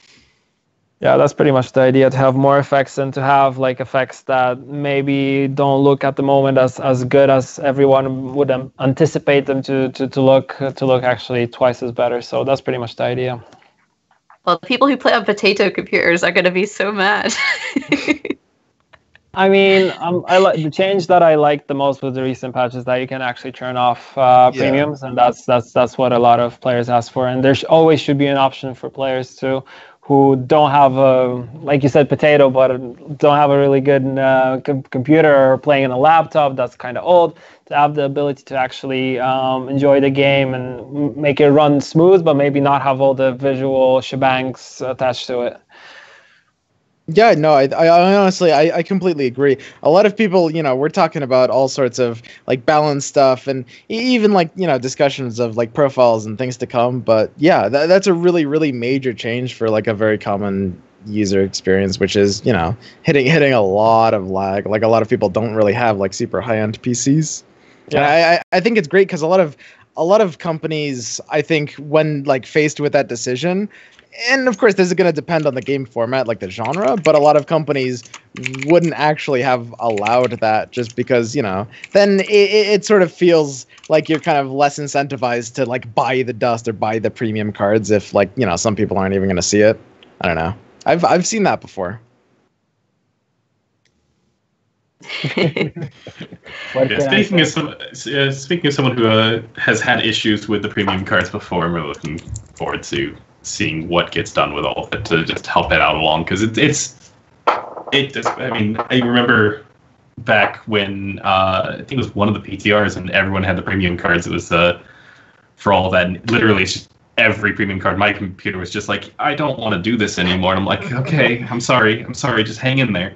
Yeah, that's pretty much the idea, to have more effects and to have like effects that maybe don't look at the moment as good as everyone would anticipate them to look actually twice as better. So that's pretty much the idea. Well, the people who play on potato computers are going to be so mad. I mean, I like the change that I like the most with the recent patch is that you can actually turn off premiums, and that's what a lot of players ask for. And there always should be an option for players who don't have like you said, potato, but don't have a really good computer, or playing on a laptop that's kind of old, to have the ability to actually enjoy the game and make it run smooth, but maybe not have all the visual shebangs attached to it. Yeah, no, I honestly, I completely agree. A lot of people, we're talking about all sorts of like balance stuff and even like, discussions of like profiles and things to come. But yeah, that's a really, really major change for like a very common user experience, which is, hitting a lot of lag. Like a lot of people don't really have like super high-end PCs. Yeah. And I think it's great because a lot of lot of companies, I think, when like faced with that decision, and of course this is going to depend on the game format, like the genre, but a lot of companies wouldn't actually have allowed that just because, you know, then it sort of feels like you're kind of less incentivized to like buy the dust or buy the premium cards if, like, you know, some people aren't even going to see it. I don't know. I've seen that before. Speaking of someone who has had issues with the premium cards before, I'm really looking forward to seeing what gets done with all of it to just help it out along, because I mean, I remember back when I think it was one of the PTRs and everyone had the premium cards. It was for all that. Literally, it's just every premium card. My computer was just like, I don't want to do this anymore. And I'm like, okay, I'm sorry, just hang in there.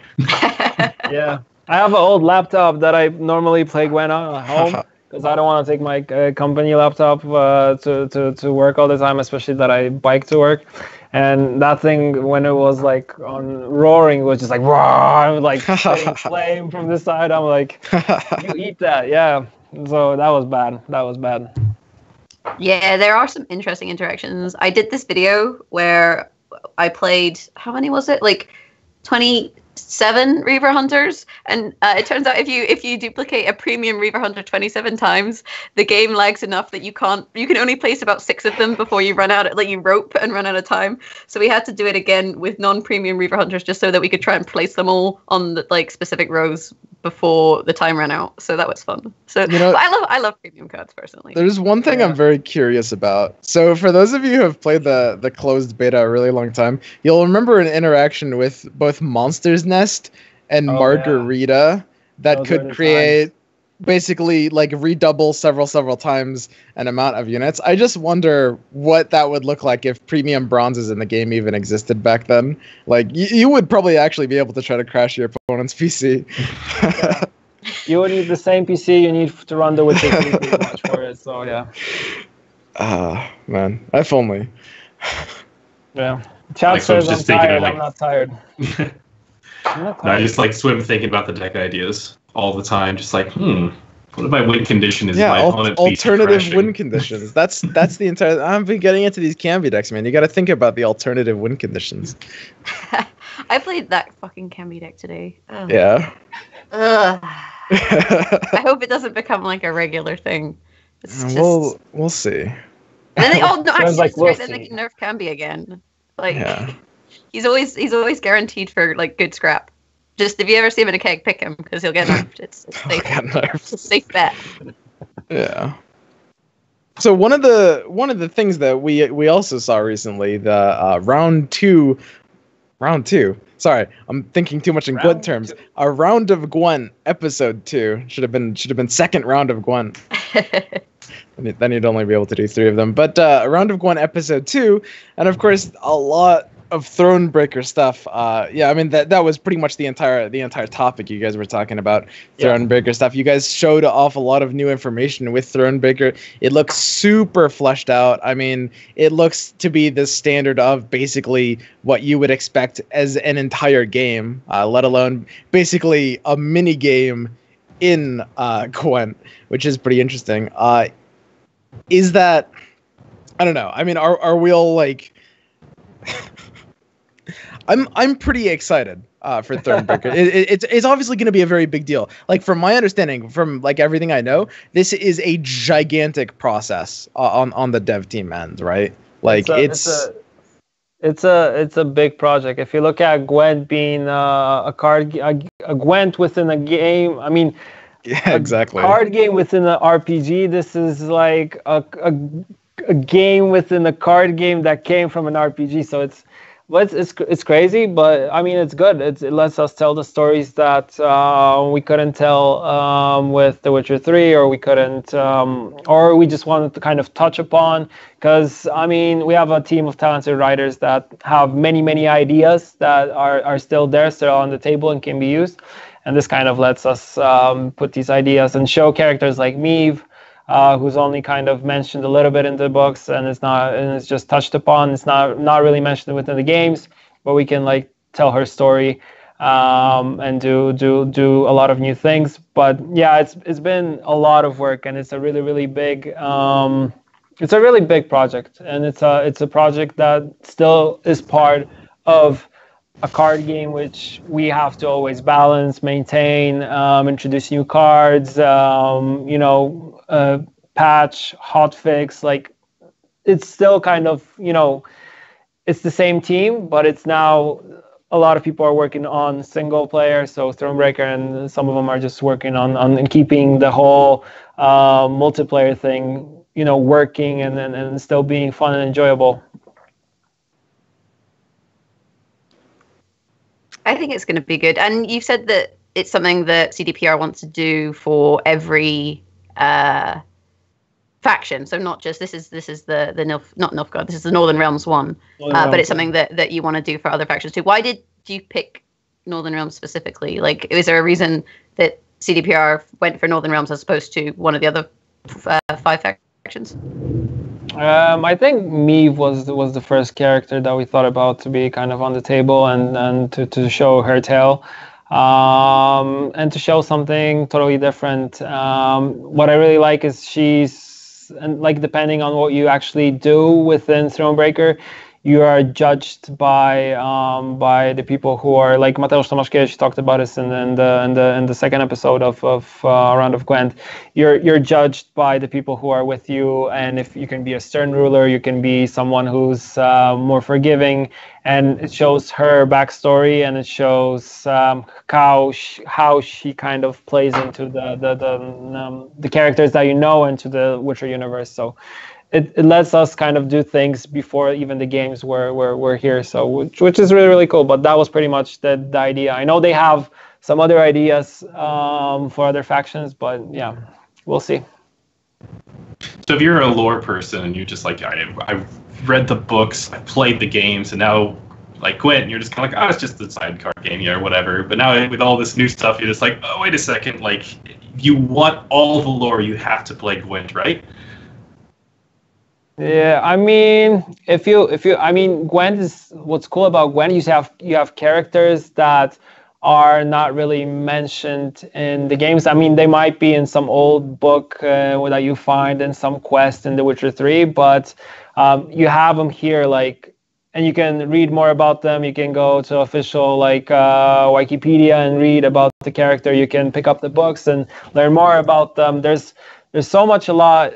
Yeah. I have an old laptop that I normally play Gwent on at home because I don't want to take my company laptop to work all the time, especially that I bike to work. And that thing, when it was like on roaring, was just like, raw, like flame from this side. I'm like, you eat that, yeah. So that was bad. Yeah, there are some interesting interactions. I did this video where I played, how many was it? Like 27 Reaver Hunters, and it turns out if you duplicate a premium Reaver Hunter 27 times, the game lags enough that you can only place about 6 of them before you run out, like you rope and run out of time. So we had to do it again with non-premium Reaver Hunters just so that we could try and place them all on the like specific rows before the time ran out. So that was fun. So, you know, I love premium cards personally. There's one thing I'm very curious about. So for those of you who have played the closed beta a really long time, you'll remember an interaction with both Monster's Nest and Margarita that could create basically like redouble several times an amount of units. I just wonder what that would look like if premium bronzes in the game even existed back then. Like you would probably actually be able to try to crash your opponent's PC. You would need the same PC you need to run the Witcher 3 pretty much for it, so yeah. Man, if only. Yeah. Chat says I'm tired, I'm not tired. No, I just like swim thinking about the deck ideas all the time. Just like, what if my win condition is my opponent alternative win conditions. That's the entire. I've been getting into these Cambi decks, man. You got to think about the alternative win conditions. I played that fucking Cambi deck today. Ugh. Yeah. Ugh. I hope it doesn't become like a regular thing. It's just... We'll see. And then they actually like, then they can nerf Cambi again. Like. Yeah. He's always guaranteed for like good scrap. Just if you ever see him in a keg, pick him because he'll get nerfed. It's safe. It's a safe bet. Yeah. So one of the things that we also saw recently, the round two. Sorry, I'm thinking too much in Gwent terms. A round of Gwent episode 2 should have been second round of Gwent. Then you'd only be able to do 3 of them. But a round of Gwent episode 2, and of course a lot of Thronebreaker stuff. I mean that was pretty much the entire topic you guys were talking about. Thronebreaker stuff. You guys showed off a lot of new information with Thronebreaker. It looks super fleshed out. I mean, it looks to be the standard of basically what you would expect as an entire game, let alone basically a mini game in Gwent, which is pretty interesting. Is that, I don't know. I mean, are we all like? I'm pretty excited for Thronebreaker. It's obviously going to be a very big deal. Like from my understanding, from like everything I know, this is a gigantic process on the dev team end, right? Like it's a big project. If you look at Gwent being a Gwent within a game, I mean, yeah, exactly. Card game within an RPG. This is like a game within a card game that came from an RPG. So it's crazy, but I mean it's good. It lets us tell the stories that we couldn't tell with The Witcher 3, or we couldn't, or we just wanted to kind of touch upon. Because I mean, we have a team of talented writers that have many ideas that are still there, still on the table, and can be used. And this kind of lets us put these ideas and show characters like Meve, who's only kind of mentioned a little bit in the books, and it's just touched upon. It's not really mentioned within the games, but we can like tell her story. and do a lot of new things. But yeah, it's been a lot of work, and it's a really big project, and it's a project that still is part of a card game which we have to always balance, maintain, introduce new cards, patch, hotfix. Like, it's still kind of, it's the same team, but it's now a lot of people are working on single player, so Thronebreaker, and some of them are just working on keeping the whole multiplayer thing, working and still being fun and enjoyable. I think it's going to be good. And you've said that it's something that CDPR wants to do for every faction. So not just this is the not Nilfgaard, this is the Northern Realms one. But it's something that you want to do for other factions too. Why did you pick Northern Realms specifically? Like, is there a reason that CDPR went for Northern Realms as opposed to one of the other 5 factions? I think Meve was the first character that we thought about to be kind of on the table and to show her tale, and to show something totally different. What I really like is and like, depending on what you actually do within Thronebreaker, you are judged by the people who are, like Mateusz Tomaszkiewicz talked about this in the second episode of Round of Gwent. You're judged by the people who are with you, and if you can be a stern ruler, you can be someone who's more forgiving, and it shows her backstory, and it shows how she kind of plays into the characters that into the Witcher universe. So it lets us kind of do things before even the games were here, so which is really cool. But that was pretty much the idea. I know they have some other ideas for other factions, but yeah, we'll see. So if you're a lore person and you're just like, I've read the books, I played the games, and now, like Gwent, and you're just kind of like, it's just a sidecar game or whatever. But now with all this new stuff, you're just like, oh, wait a second, like, you want all the lore, you have to play Gwent, right? Yeah, I mean, Gwent is, what's cool about Gwent, you have characters that are not really mentioned in the games. I mean, they might be in some old book that you find in some quest in The Witcher 3, but you have them here, like, and you can read more about them. You can go to official Wikipedia and read about the character. You can pick up the books and learn more about them. There's so much, a lot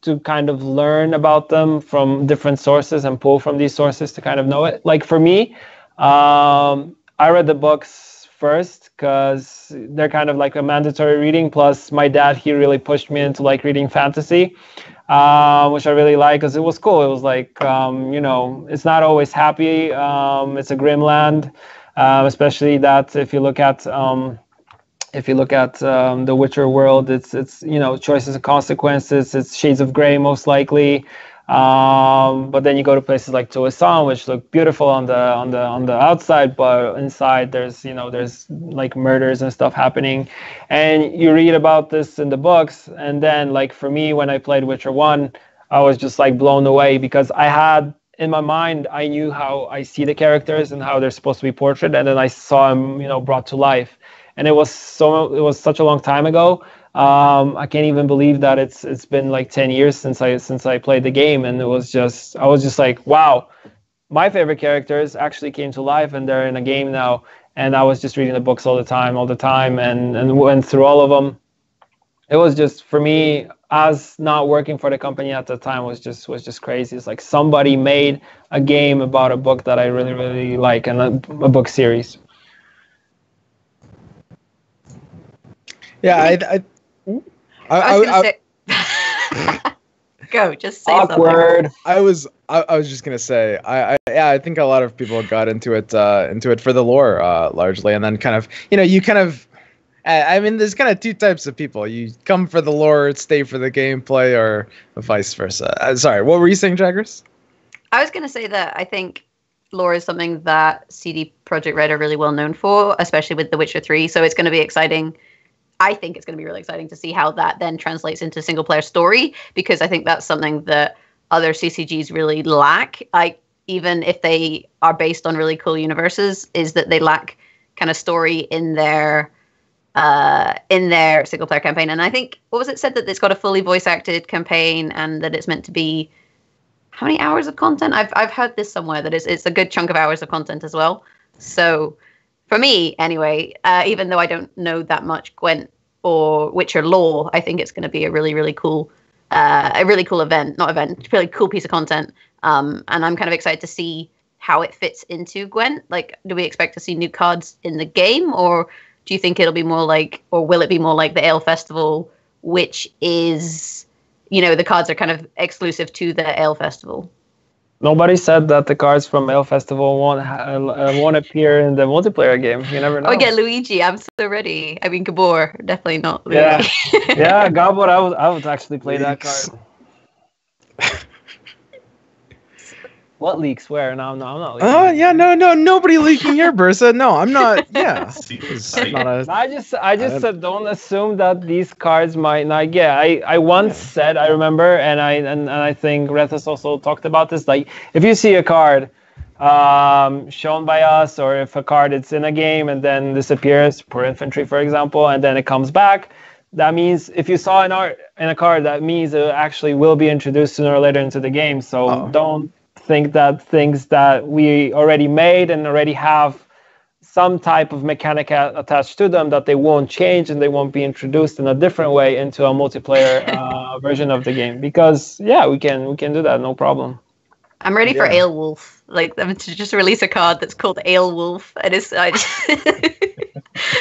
to kind of learn about them from different sources and pull from these sources to kind of know it. Like, for me, I read the books first because they're kind of like a mandatory reading. Plus, my dad, he really pushed me into like reading fantasy, which I really like because it was cool. It was like, it's not always happy. It's a grim land, especially that if you look at the Witcher world, it's choices and consequences. It's shades of gray most likely. But then you go to places like Tuason, which look beautiful on the outside, but inside there's like murders and stuff happening. And you read about this in the books, and then, like, for me, when I played Witcher 1, I was just like blown away because I had in my mind, I knew how I see the characters and how they're supposed to be portrayed, and then I saw them, brought to life. And it was such a long time ago. I can't even believe that it's been like 10 years since I played the game, and I was just like, wow, my favorite characters actually came to life and they're in a game now. And I was just reading the books all the time, and went through all of them. It was just, for me, as not working for the company at the time, was just crazy. It's like somebody made a game about a book that I really, really like, and a book series. Yeah, I was gonna say. Go, just say awkward. Something. I was just gonna say, I think a lot of people got into it for the lore largely, and then kind of, I mean, there's kind of two types of people. You come for the lore, stay for the gameplay, or vice versa. Sorry, what were you saying, Jaggerous? I was gonna say that I think lore is something that CD Projekt Red are really well known for, especially with The Witcher 3. So it's going to be exciting. I think it's going to be really exciting to see how that then translates into single player story, because I think that's something that other CCGs really lack. Like, even if they are based on really cool universes, is that they lack kind of story in their single player campaign. And I think, what was it said, that it's got a fully voice acted campaign and that it's meant to be how many hours of content? I've heard this somewhere, that it's a good chunk of hours of content as well. So for me, anyway, even though I don't know that much Gwent or Witcher lore, I think it's going to be a really, really cool, really cool piece of content. And I'm kind of excited to see how it fits into Gwent. Like, do we expect to see new cards in the game, or do you think it'll be more like, or will it be more like the Ale Festival, which is, the cards are kind of exclusive to the Ale Festival? Nobody said that the cards from Ale Festival won't appear in the multiplayer game. You never know. Oh, get Luigi. I'm so ready. I mean, Gabor, definitely not Luigi. Yeah, yeah, Gabor, I would actually play that card. What leaks where? No, I'm not leaking. Oh, yeah, no, nobody leaking your Burza. No, I'm not. Yeah. I just said don't assume that these cards might not get. I once said, I remember, and I think Rethus also talked about this. Like, if you see a card shown by us, or if a card it's in a game and then disappears, for infantry, for example, and then it comes back, that means if you saw in a card, that means it actually will be introduced sooner or later into the game. So don't think that things that we already made and already have some type of mechanic attached to them, that they won't change and they won't be introduced in a different way into a multiplayer version of the game. Because we can do that, no problem. I'm ready for Ale Wolf. Like, them to just release a card that's called Ale Wolf. And it's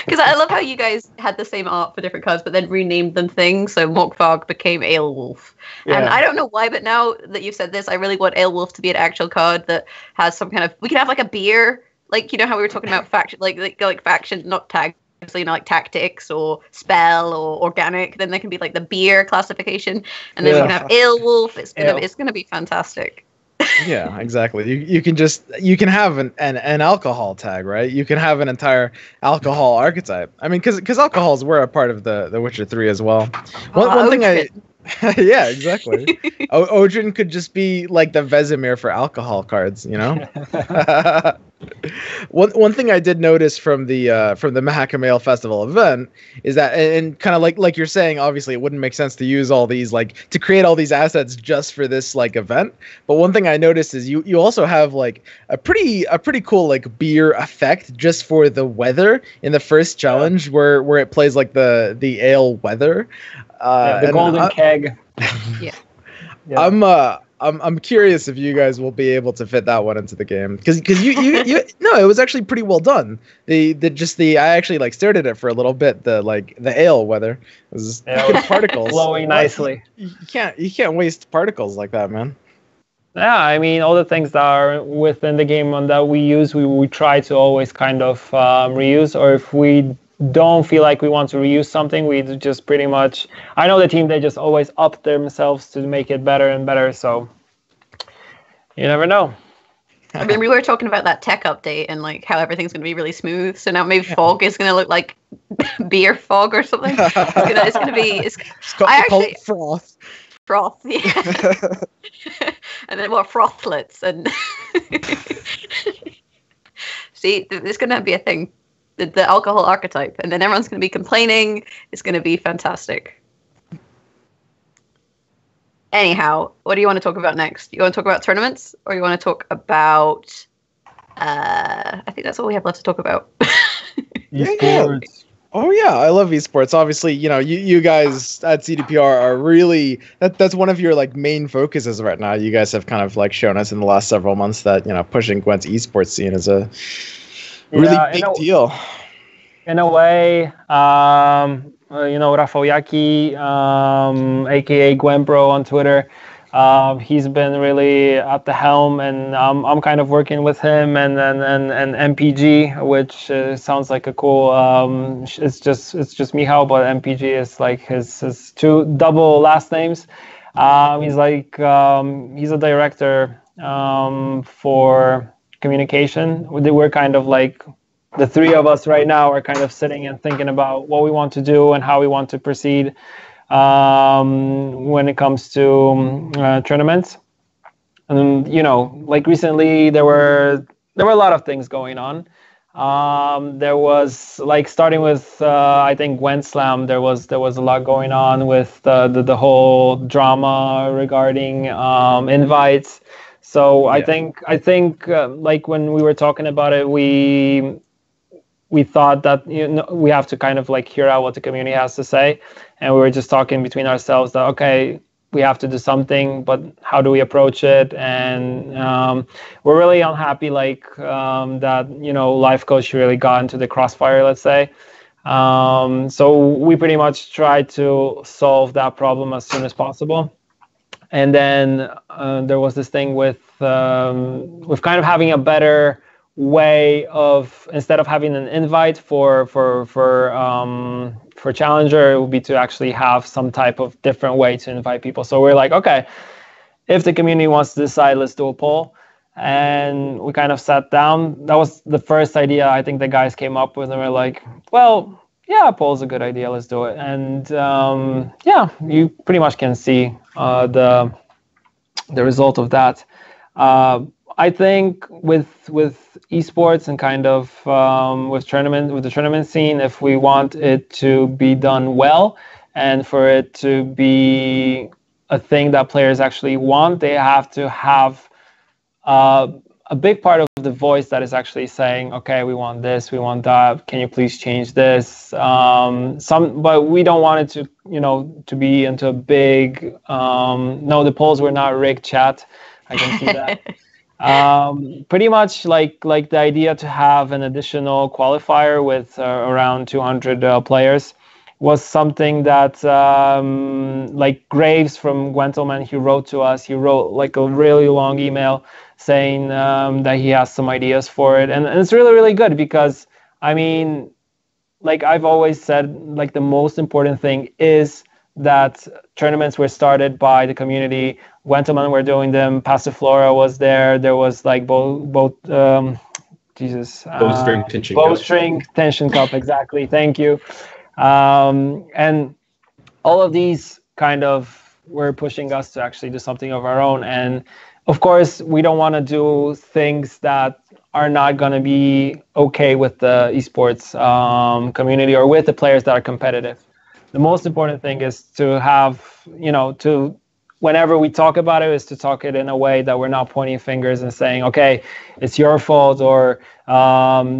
because I love how you guys had the same art for different cards, but then renamed them things. So Mokvarg became Ale Wolf. Yeah. And I don't know why, but now that you've said this, I really want Ale Wolf to be an actual card that has some kind of, we can have like a beer, like, how we were talking about faction, like faction, not tag, so, like tactics or spell or organic. Then there can be like the beer classification, and then we can have Ale Wolf. It's gonna be fantastic. Yeah, exactly. You can have an alcohol tag, right? You can have an entire alcohol archetype. I mean, because alcohols were a part of the Witcher 3 as well. One thing yeah, exactly. Odrin could just be like the Vesemir for alcohol cards, One thing I did notice from the Mahakam Ale Festival event is that, and kind of like you're saying, obviously it wouldn't make sense to use all these, like, to create all these assets just for this like event. But one thing I noticed is you also have like a pretty cool like beer effect just for the weather in the first challenge, where it plays like the ale weather. The golden keg. Yeah. I'm curious if you guys will be able to fit that one into the game, because you no, it was actually pretty well done. I actually like stared at it for a little bit. The ale weather, it was good particles flowing nicely. You can't waste particles like that, man. Yeah, I mean, all the things that are within the game and that we use, we try to always kind of reuse, or if we don't feel like we want to reuse something, we just pretty much, I know the team, they just always up themselves to make it better and better, so you never know. I mean, we were talking about that tech update and like how everything's going to be really smooth, so now maybe fog is going to look like beer fog or something. It's going to be called froth, yeah. And then frothlets, and see, it's going to be a thing. The alcohol archetype, and then everyone's going to be complaining. It's going to be fantastic. Anyhow, what do you want to talk about next? You want to talk about tournaments, or you want to talk about I think that's all we have left to talk about. Esports. Oh yeah, I love esports. Obviously, you guys at CDPR are really, that's one of your like main focuses right now. You guys have kind of like shown us in the last several months that pushing Gwent's esports scene is a really big deal. In a way, Rafał Jaki, aka Gwentbro on Twitter, he's been really at the helm, and I'm kind of working with him and MPG, which sounds like a cool. It's just Michał, but MPG is like his two double last names. He's a director for communication. We're kind of like, the three of us right now are kind of sitting and thinking about what we want to do and how we want to proceed when it comes to tournaments. And like recently there were a lot of things going on. There was like starting with I think Gwent Slam. There was a lot going on with the whole drama regarding invites. So I think like when we were talking about it, we thought that we have to kind of like hear out what the community has to say, and we were just talking between ourselves that okay, we have to do something, but how do we approach it? And we're really unhappy that life coach really got into the crossfire, let's say. So we pretty much tried to solve that problem as soon as possible. And then there was this thing with kind of having a better way of, instead of having an invite for Challenger, it would be to actually have some type of different way to invite people. So we're like, okay, if the community wants to decide, let's do a poll. And we kind of sat down. That was the first idea I think the guys came up with, and we're like, well, yeah, a poll is a good idea, let's do it. And yeah, you pretty much can see the result of that. I think with esports and kind of with the tournament scene, if we want it to be done well and for it to be a thing that players actually want, they have to have a big part of the voice that is actually saying, okay, we want this, we want that, can you please change this? But we don't want it to, to be into a big, no, the polls were not rigged chat. I can see that. Pretty much like the idea to have an additional qualifier with around 200 players was something that like Gravez from Gwentlemen, he wrote to us. He wrote like a really long email saying that he has some ideas for it, and it's really, really good because I mean, like I've always said, like the most important thing is that tournaments were started by the community. Gwentlemen were doing them. Passiflora was there. There was like bowstring tension cup. Exactly. Thank you. And all of these kind of were pushing us to actually do something of our own. And of course, we don't want to do things that are not going to be okay with the esports community or with the players that are competitive. The most important thing is to have, whenever we talk about it, is to talk it in a way that we're not pointing fingers and saying, okay, it's your fault, or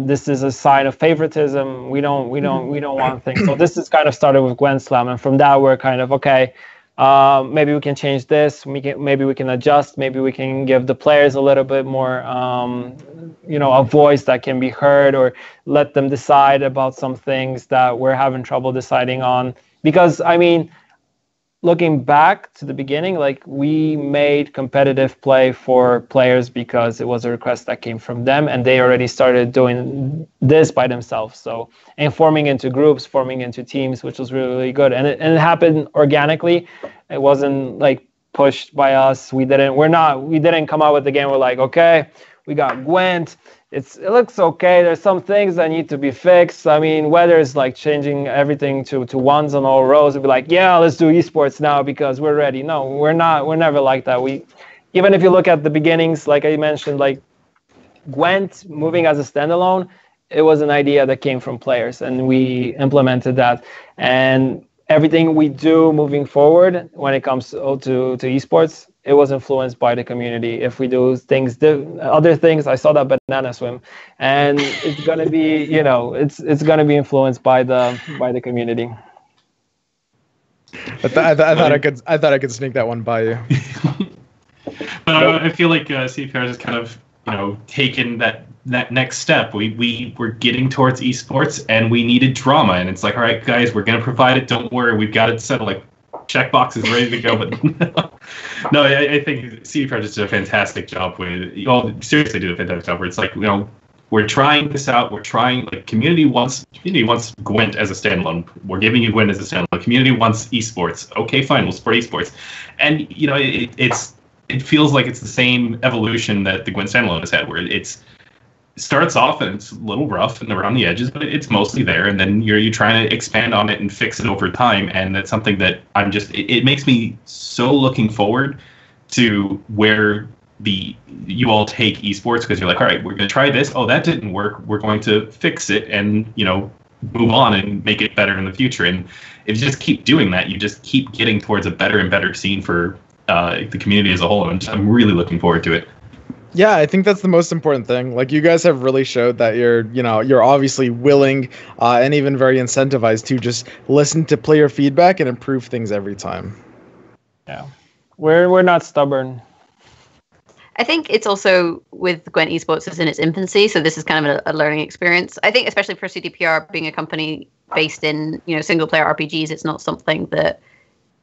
this is a sign of favoritism. We don't want things. So this is kind of started with Gwent Slam, and from that we're kind of, okay, maybe we can change this. Maybe we can adjust. Maybe we can give the players a little bit more, a voice that can be heard, or let them decide about some things that we're having trouble deciding on. Because I mean, looking back to the beginning, like we made competitive play for players because it was a request that came from them, and they already started doing this by themselves. So, and forming into groups, forming into teams, which was really, really good. And it happened organically. It wasn't like pushed by us. We didn't come out with the game. We're like, okay, we got Gwent. It looks okay. There's some things that need to be fixed. I mean, whether it's like changing everything to ones on all rows, we'd be like, yeah, let's do esports now because we're ready. No, we're not. We're never like that. Even if you look at the beginnings, like I mentioned, like Gwent moving as a standalone, it was an idea that came from players, and we implemented that. And everything we do moving forward when it comes to esports, it was influenced by the community. If we do other things, I saw that banana swim, and it's gonna be, it's gonna be influenced by the community. I thought I could sneak that one by you. But I feel like cdpr has kind of taken that next step. We were getting towards esports, and we needed drama, and it's like, all right, guys, we're gonna provide it. Don't worry, we've got it set. Like, checkbox is ready to go. But no, I think cdpr just did a fantastic job with. Seriously, did a fantastic job. Where it's like, we're trying this out. We're trying. Like, community wants Gwent as a standalone. We're giving you Gwent as a standalone. Community wants esports. Okay, fine, we'll support esports. And it feels like it's the same evolution that the Gwent standalone has had, where it starts off and it's a little rough and around the edges, but it's mostly there, and then you're trying to expand on it and fix it over time. And that's something that it makes me so looking forward to where you all take esports because you're like, all right, we're going to try this. Oh, that didn't work. We're going to fix it and, move on and make it better in the future. And if you just keep doing that, you just keep getting towards a better and better scene for the community as a whole. And I'm really looking forward to it. Yeah, I think that's the most important thing. Like, you guys have really showed that you're obviously willing and even very incentivized to just listen to player feedback and improve things every time. Yeah, we're not stubborn. I think it's also with Gwent Esports is in its infancy, so this is kind of a learning experience. I think especially for CDPR being a company based in single player RPGs, it's not something that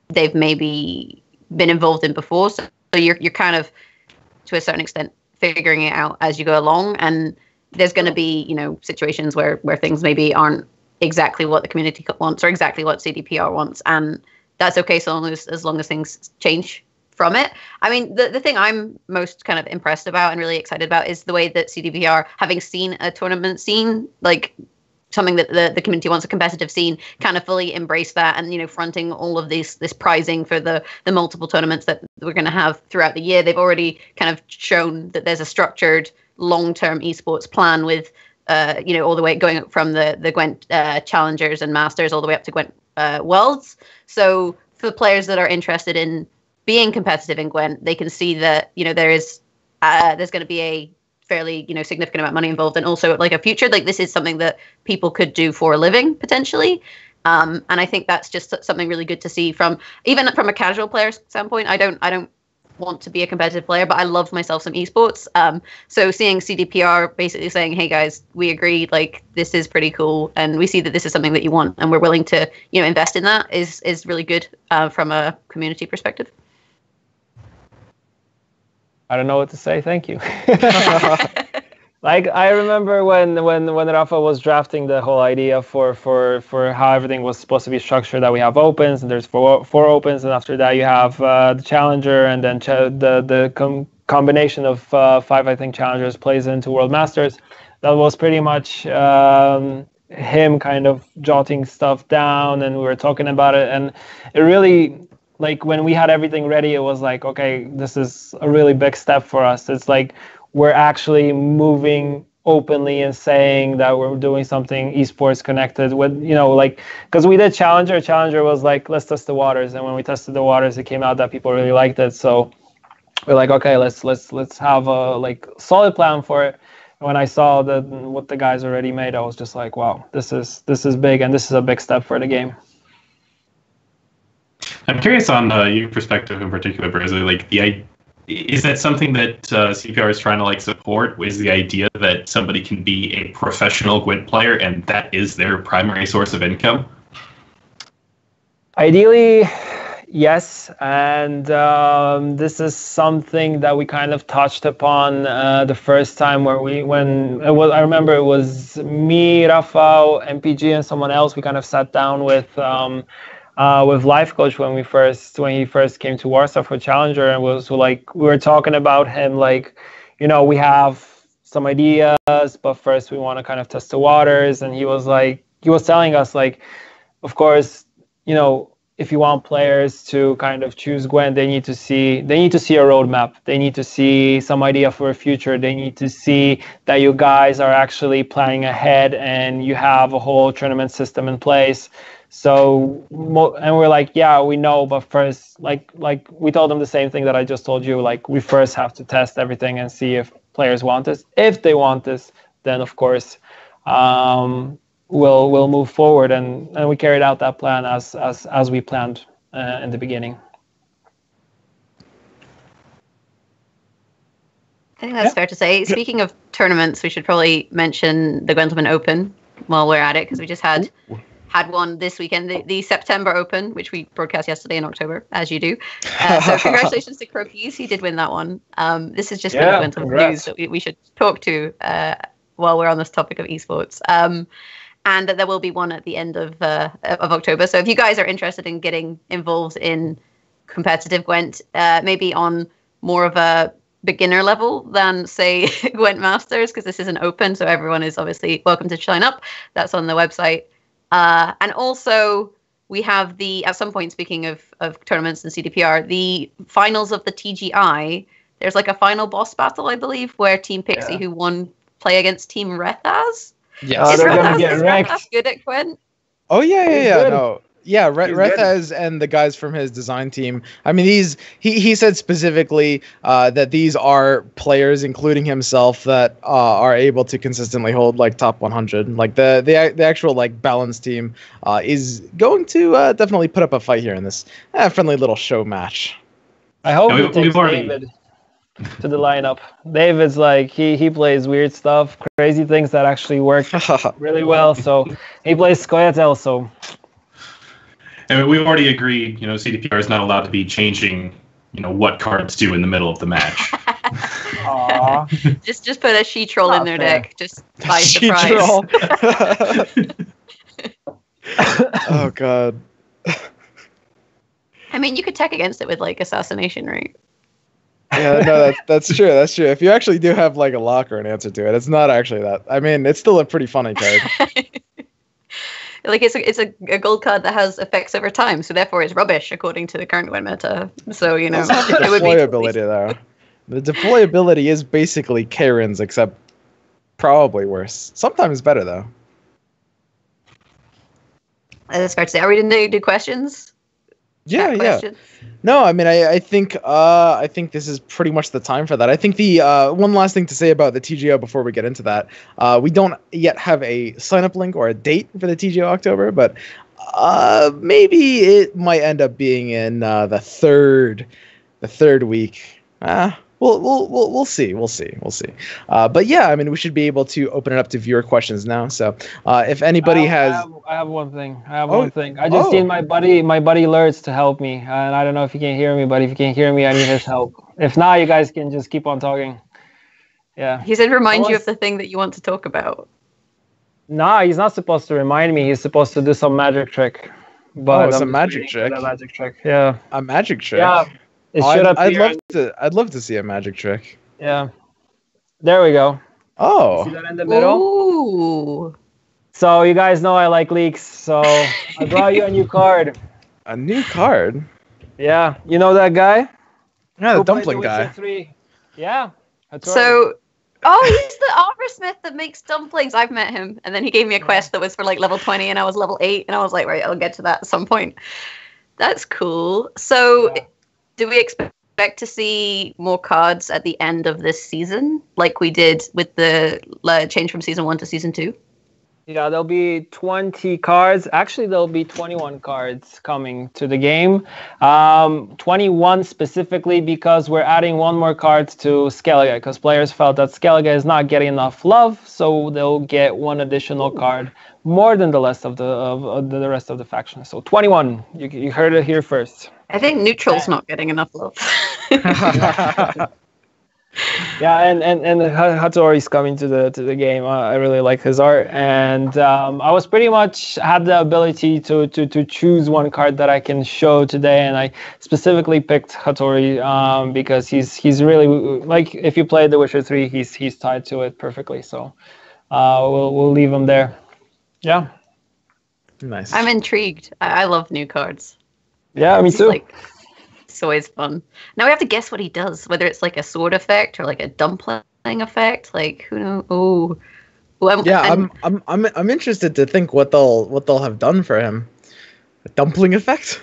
they've maybe been involved in before. So you're kind of to a certain extent figuring it out as you go along, and there's going to be situations where things maybe aren't exactly what the community wants or exactly what CDPR wants, and that's okay so long as long as things change from it. I mean, the thing I'm most kind of impressed about and really excited about is the way that CDPR, having seen a tournament scene, like something that the community wants, a competitive scene, kind of fully embrace that and, fronting all of this prizing for the multiple tournaments that we're going to have throughout the year. They've already kind of shown that there's a structured long-term esports plan with, all the way going up from the Gwent Challengers and Masters all the way up to Gwent Worlds. So for the players that are interested in being competitive in Gwent, they can see that there's going to be a fairly significant amount of money involved, and also like a future. Like, this is something that people could do for a living potentially, and I think that's just something really good to see from a casual player standpoint. I don't want to be a competitive player, but I love myself some esports. So seeing CDPR basically saying, "Hey guys, we agree. Like, this is pretty cool, and we see that this is something that you want, and we're willing to invest in that," is really good from a community perspective. I don't know what to say. Thank you. Like, I remember when Rafa was drafting the whole idea for how everything was supposed to be structured, that we have opens and there's four opens, and after that you have the challenger, and then the combination of 5, I think, challengers plays into World Masters. That was pretty much him kind of jotting stuff down, and we were talking about it, and it really, like, when we had everything ready, it was like, okay, this is a really big step for us. It's like we're actually moving openly and saying that we're doing something esports connected with, because we did Challenger. Challenger was like, let's test the waters. And when we tested the waters, it came out that people really liked it. So we're like, okay, let's have a solid plan for it. And when I saw what the guys already made, I was just like, wow, this is big, and this is a big step for the game. I'm curious on your perspective in particular, Burza. Like, is that something that CPR is trying to support? Is the idea that somebody can be a professional Gwent player and that is their primary source of income? Ideally, yes, and this is something that we kind of touched upon the first time I remember it was me, Rafael, MPG, and someone else. We kind of sat down with Life Coach when he first came to Warsaw for Challenger, and was like, we were talking about him, we have some ideas, but first we want to kind of test the waters. And he was telling us, of course, if you want players to kind of choose Gwent, they need to see a roadmap. They need to see some idea for a future. They need to see that you guys are actually planning ahead and you have a whole tournament system in place. So, and we're like, yeah, we know, but first, like we told them the same thing that I just told you. We first have to test everything and see if players want this. If they want this, then of course, we'll move forward, and we carried out that plan as we planned in the beginning. I think that's fair to say. Speaking of tournaments, we should probably mention the Gwentlemen Open while we're at it, because we just had one this weekend, the September Open, which we broadcast yesterday in October, as you do. So congratulations to Croquis, he did win that one. This is just Gwentlemen news that we should talk to while we're on this topic of esports. And there will be one at the end of October. So if you guys are interested in getting involved in competitive Gwent, maybe on more of a beginner level than, say, Gwent Masters, because this is an open, so everyone is obviously welcome to sign up. That's on the website. And also, we have at some point, speaking of tournaments and CDPR, the finals of the TGI, there's like a final boss battle, I believe, where Team Pixie, who won, play against Team Rethaz. Yes. they're gonna get Is wrecked. Rethaz good at Gwent? Oh yeah, He's yeah, good. no, yeah. He's good. Rethaz and the guys from his design team. I mean, he said specifically that these are players, including himself, that are able to consistently hold like top 100. Like the actual like balance team is going to definitely put up a fight here in this friendly little show match. I hope Yeah, he we've takes already- David to the lineup. David's like he plays weird stuff, crazy things that actually work really well. So he plays Skoyatel. So And we've already agreed, CDPR is not allowed to be changing, what cards do in the middle of the match. Aww. Just put a she-troll in Not their fair. deck, just by She-troll. surprise. Oh god. I mean, you could tech against it with like assassination, right? Yeah, no, that's true. That's true. If you actually do have like a lock or an answer to it, it's not actually that. I mean, it's still a pretty funny card. Like it's a gold card that has effects over time, so therefore it's rubbish according to the current Gwent meta. So It's not the it would be deployability though. The deployability is basically Karen's, except probably worse. Sometimes better though. That's fair to say. Are we going to do questions? Yeah, Chat yeah. questions? No, I mean, I think this is pretty much the time for that. I think the one last thing to say about the TGO before we get into that, we don't yet have a sign-up link or a date for the TGO October, but maybe it might end up being in the third week. We'll see. But yeah, I mean, we should be able to open it up to viewer questions now. So if anybody has, I have one thing. Oh, I just need my buddy Lurtz to help me, and I don't know if you can hear me, but if you can hear me, I need his help. If not, you guys can just keep on talking. Yeah. He said remind you of the thing that you want to talk about. Nah, he's not supposed to remind me. He's supposed to do some magic trick. But it's a I'm magic just waiting for trick? the magic trick. Yeah. a magic trick. Yeah. It Oh, should appear. I'd love to see a magic trick. Yeah. There we go. Oh, See that in the middle? Ooh. So you guys know I like leaks, so I brought you a new card. a new card. Yeah. You know that guy? Yeah, the Who played dumpling The Witcher guy. 3? Yeah. That's right. So, he's the armorsmith that makes dumplings. I've met him, and then he gave me a quest that was for like level 20, and I was level 8, and I was like, right, I'll get to that at some point. That's cool. So, do we expect to see more cards at the end of this season, like we did with the change from season 1 to season 2? Yeah, there'll be 20 cards. Actually, there'll be 21 cards coming to the game. 21 specifically because we're adding one more card to Skellige, because players felt that Skellige is not getting enough love, so they'll get one additional card more than the rest of the rest of the faction. So 21. You heard it here first. I think neutral's not getting enough love. Yeah, and Hattori's coming to the game. I really like his art, and I was pretty much had the ability to choose one card that I can show today, and I specifically picked Hattori because he's really, like, if you play The Witcher 3, he's tied to it perfectly. So we'll leave him there. Yeah. Nice. I'm intrigued. I love new cards. Yeah, me too. It's always fun. Now we have to guess what he does, whether it's like a sword effect or like a dumpling effect. Like, who knows? Oh, well, I'm interested to think what they'll have done for him. A dumpling effect?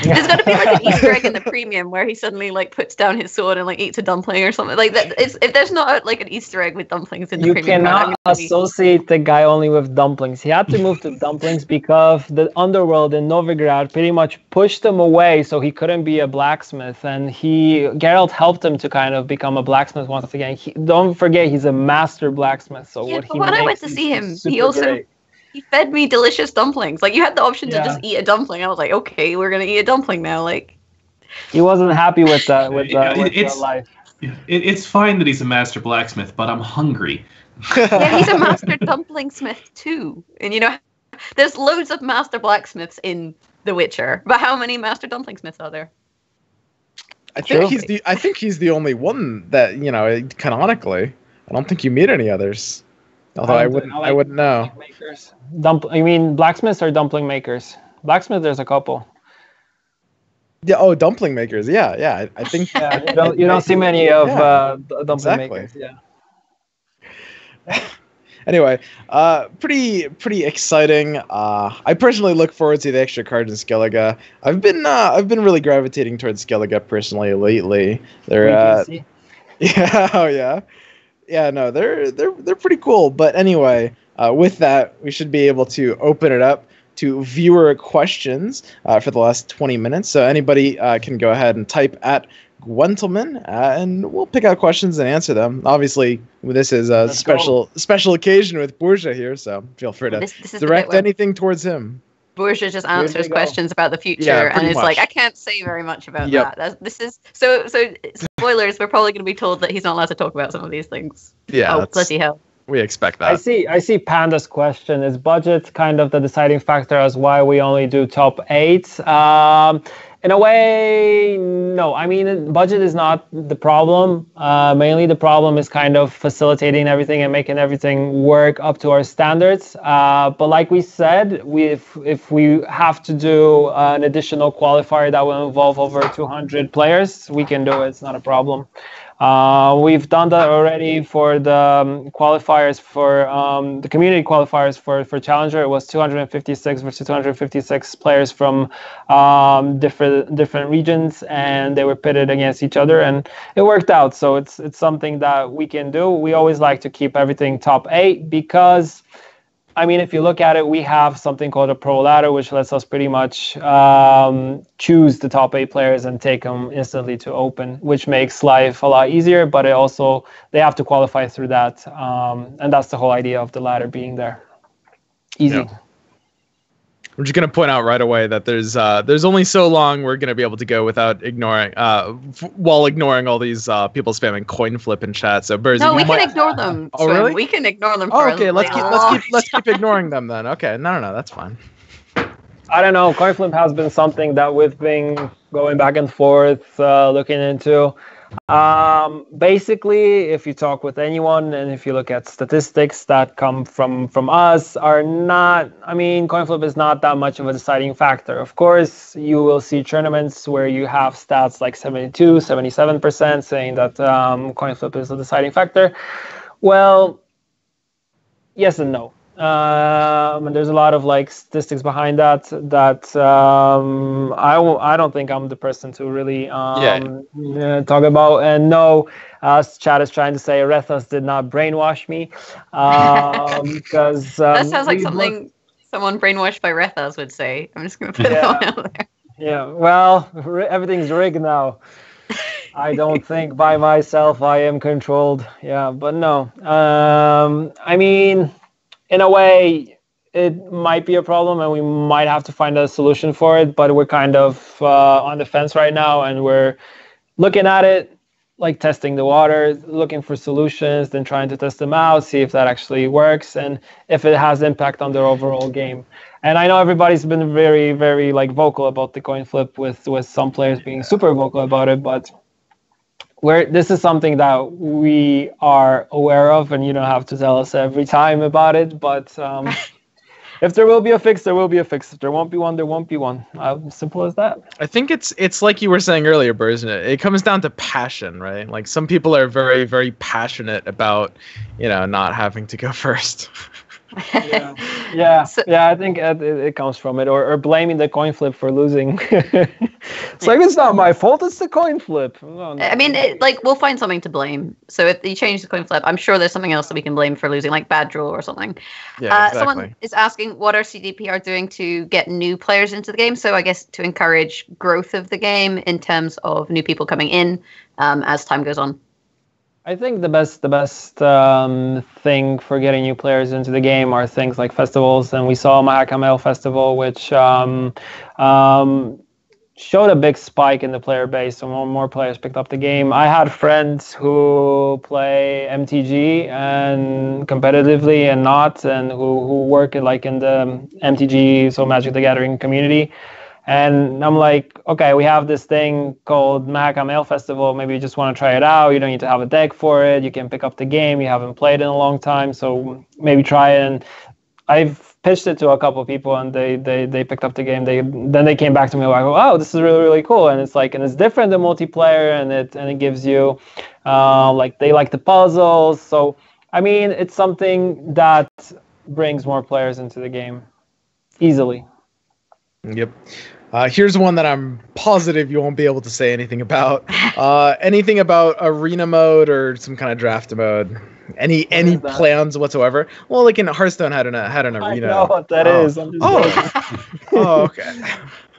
There's got to be like an Easter egg in the premium where he suddenly like puts down his sword and like eats a dumpling or something like that. If there's not like an Easter egg with dumplings in the You premium, cannot associate the guy only with dumplings. He had to move to dumplings because the underworld in Novigrad pretty much pushed him away, so he couldn't be a blacksmith. And Geralt helped him to kind of become a blacksmith once again. Don't forget, he's a master blacksmith. So yeah, but when I went to see him, he also great. he fed me delicious dumplings. Like, you had the option to Yeah. just eat a dumpling. I was like, okay, we're gonna eat a dumpling now. Like, He wasn't happy with that It's- life. It's fine that he's a master blacksmith, but I'm hungry. yeah, he's a master dumpling smith too. And you know, there's loads of master blacksmiths in The Witcher, but how many master dumpling smiths are there? I think he's the only one that, canonically. I don't think you meet any others. Although I wouldn't know. Makers. You mean blacksmiths or dumpling makers? Blacksmith, there's a couple. Yeah. Oh, dumpling makers. Yeah, yeah. I think. Yeah, you don't see many of dumpling exactly. makers. Yeah. Anyway, pretty exciting. I personally look forward to the extra cards in Skellige. I've been really gravitating towards Skellige personally lately. They're yeah, oh yeah, yeah. No, they're pretty cool. But anyway, with that, we should be able to open it up to viewer questions for the last 20 minutes. So anybody can go ahead and type at Gwentlemen, and we'll pick out questions and answer them. Obviously, this is a special occasion with Burza here, so feel free to direct anything towards him. Burza just answers questions about the future, and is like, I can't say very much about that. This is so. Spoilers. We're probably going to be told that he's not allowed to talk about some of these things. Yeah. Oh, bloody hell. We expect that. I see Panda's question. Is budget kind of the deciding factor as why we only do top 8? In a way, no. I mean, budget is not the problem. Mainly the problem is kind of facilitating everything and making everything work up to our standards. But like we said, if we have to do an additional qualifier that will involve over 200 players, we can do it. It's not a problem. We've done that already for the qualifiers for the community qualifiers for Challenger. It was 256 versus 256 players from different regions, and they were pitted against each other, and it worked out. So it's something that we can do. We always like to keep everything top 8 because, I mean, if you look at it, we have something called a pro ladder, which lets us pretty much choose the top 8 players and take them instantly to open, which makes life a lot easier. But it also, they have to qualify through that, and that's the whole idea of the ladder being there. Easy. Yeah. I'm just gonna point out right away that there's only so long we're gonna be able to go without ignoring while ignoring all these people spamming coin flip in chat. So Burza, no, we can ignore them. Oh, really? We can ignore them. Oh, okay, let's keep ignoring them then. Okay, no, that's fine. I don't know. Coin flip has been something that we've been going back and forth looking into. Basically, if you talk with anyone and if you look at statistics that come from us, are not, I mean, coin flip is not that much of a deciding factor. Of course, you will see tournaments where you have stats like 72, 77% saying that coin flip is a deciding factor. Well, yes and no. And there's a lot of like statistics behind that I don't think I'm the person to really talk about. And no, Chad is trying to say Rethas did not brainwash me because that sounds like something someone brainwashed by Rethas would say. I'm just going to put that one out there. Yeah, well, everything's rigged now. I don't think by myself I am controlled. Yeah, but no. I mean, in a way, it might be a problem and we might have to find a solution for it, but we're kind of on the fence right now and we're looking at it, like testing the water, looking for solutions, then trying to test them out, see if that actually works and if it has impact on their overall game. And I know everybody's been very, very like vocal about the coin flip with some players being super vocal about it, but this is something that we are aware of, and you don't have to tell us every time about it. But if there will be a fix, there will be a fix. If there won't be one, there won't be one. Simple as that. I think it's like you were saying earlier, Burza. It comes down to passion, right? Like some people are very, very passionate about, not having to go first. Yeah. I think it comes from it, or blaming the coin flip for losing. It's like, it's not my fault, it's the coin flip. No. I mean, we'll find something to blame. So if you change the coin flip, I'm sure there's something else that we can blame for losing, like bad draw or something. Yeah, exactly. Someone is asking what are cdpr doing to get new players into the game, so I guess to encourage growth of the game in terms of new people coming in as time goes on. I think the best thing for getting new players into the game are things like festivals, and we saw Mahakam Festival, which showed a big spike in the player base, so more players picked up the game. I had friends who play MTG and competitively and not, and who work in the MTG, so Magic the Gathering community. And I'm like, okay, we have this thing called Mahakam Festival. Maybe you just want to try it out. You don't need to have a deck for it. You can pick up the game. You haven't played in a long time, so maybe try it. And I've pitched it to a couple of people, and they picked up the game. Then they came back to me like, "Oh, this is really, really cool," and it's different than multiplayer, and it gives you like they like the puzzles. So I mean, it's something that brings more players into the game easily. Yep. Here's one that I'm positive you won't be able to say anything about. Anything about arena mode or some kind of draft mode? Any plans whatsoever? Well, like in Hearthstone had an arena. I know what that is. I'm just oh, okay.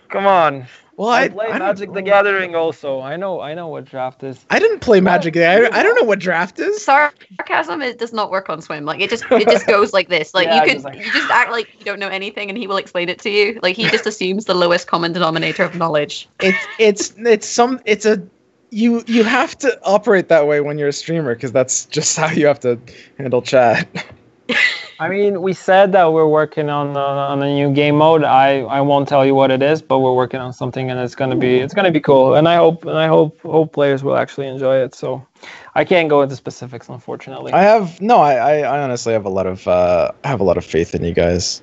Come on. Well, I play Magic the Gathering also. I know what draft is. I didn't play Magic. I don't know what draft is. Sarcasm does not work on Swim. Like it just goes like this. Like you just act like you don't know anything, and he will explain it to you. Like he just assumes the lowest common denominator of knowledge. You have to operate that way when you're a streamer because that's just how you have to handle chat. I mean, we said that we're working on a new game mode. I won't tell you what it is, but we're working on something, and it's gonna be cool. And I hope players will actually enjoy it. So I can't go into specifics, unfortunately. I honestly have a lot of faith in you guys.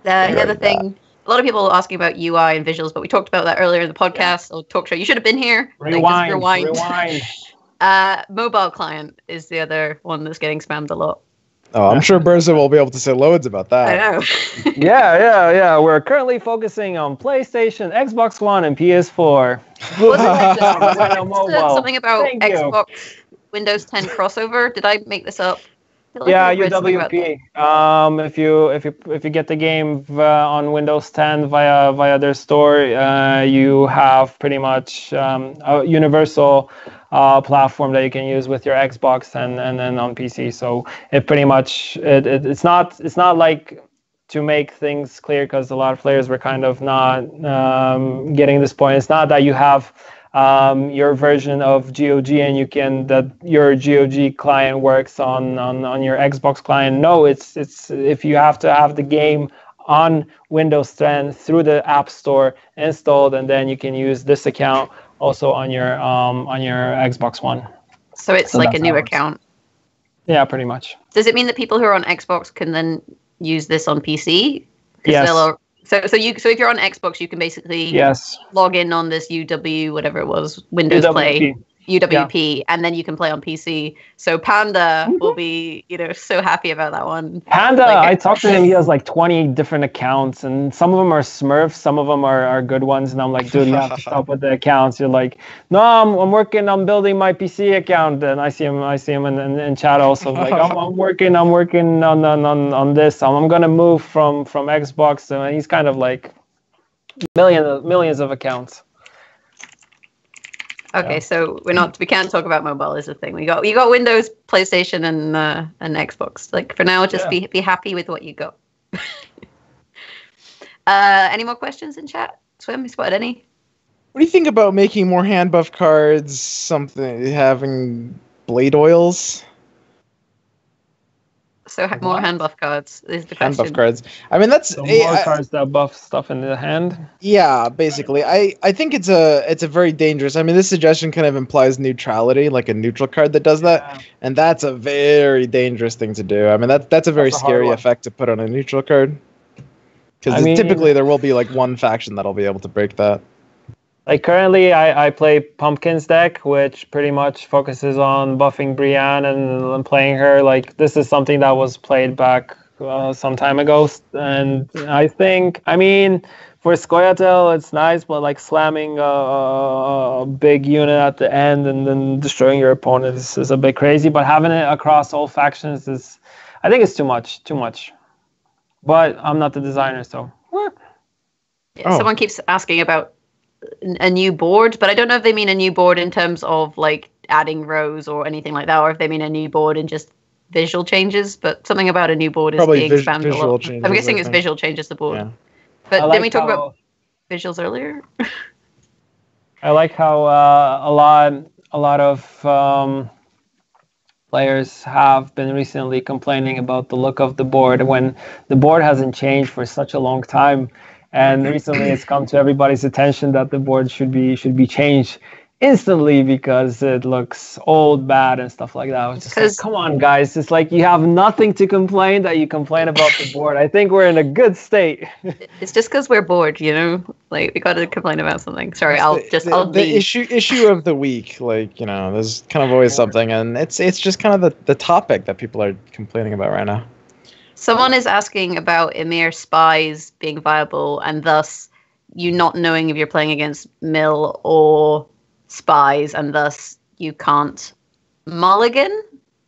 The other thing, a lot of people are asking about UI and visuals, but we talked about that earlier in the podcast or talk show. You should have been here. Rewind. Mobile client is the other one that's getting spammed a lot. Oh, I'm sure Burza will be able to say loads about that. I know. Yeah. We're currently focusing on PlayStation, Xbox One, and PS4. Something about Xbox Windows 10 crossover. Did I make this up? Yeah, UWP. If you get the game on Windows 10 via their store, you have pretty much a universal platform that you can use with your Xbox and then on PC. So it pretty much it's not like, to make things clear, because a lot of players were kind of not getting this point. It's not that you have your version of GOG and your GOG client works on your Xbox client. No, it's if you have to have the game on Windows 10 through the App Store installed, and then you can use this account also on your Xbox One. So it's like a new account. Yeah, pretty much. Does it mean that people who are on Xbox can then use this on PC? Yes. So if you're on Xbox, you can basically log in on this whatever it was, Windows UWP. Play, UWP, and then you can play on PC. So Panda will be, so happy about that one. Panda, I talked to him. He has like 20 different accounts, and some of them are Smurfs, some of them are good ones. And I'm like, dude, you have to stop with the accounts. You're like, no, I'm working on building my PC account, and I see him in chat also. Like, I'm working on this. I'm gonna move from Xbox, and he's kind of like millions of accounts. Okay, so we can't talk about mobile is the thing. You got Windows, PlayStation, and Xbox. Like for now, just be happy with what you got. Any more questions in chat? Swim, you spotted any? What do you think about making more hand buff cards? Having blade oils. So more hand buff cards is the question. Hand buff cards. I mean, that's more cards that buff stuff in the hand. Yeah, basically. I think it's a very dangerous. I mean, this suggestion kind of implies neutrality, like a neutral card that does that, and that's a very dangerous thing to do. I mean, that's a very scary effect to put on a neutral card, because typically there will be like one faction that'll be able to break that. Like currently, I play Pumpkin's deck, which pretty much focuses on buffing Brienne and playing her. Like this is something that was played back some time ago, and I think, for Scoia'tael it's nice, but like slamming a big unit at the end and then destroying your opponent is a bit crazy. But having it across all factions I think it's too much. But I'm not the designer, so. Someone keeps asking about a new board, but I don't know if they mean a new board in terms of like adding rows or anything like that, or if they mean a new board in just visual changes. But something about a new board is being spammed a lot. I'm guessing it's visual changes the board. Yeah. But didn't we talk about visuals earlier? I like how a lot of players have been recently complaining about the look of the board when the board hasn't changed for such a long time. And recently, it's come to everybody's attention that the board should be changed. instantly because it looks old, bad, and stuff like that. I was just like, come on, guys. It's like you have nothing to complain that you complain about the board. I think we're in a good state. It's just because we're bored, you know? Like, we got to complain about something. Sorry, the issue of the week. Like, you know, there's kind of always something, and it's just kind of the topic that people are complaining about right now. Someone is asking about Emir spies being viable, and thus you not knowing if you're playing against mill or spies, and thus you can't mulligan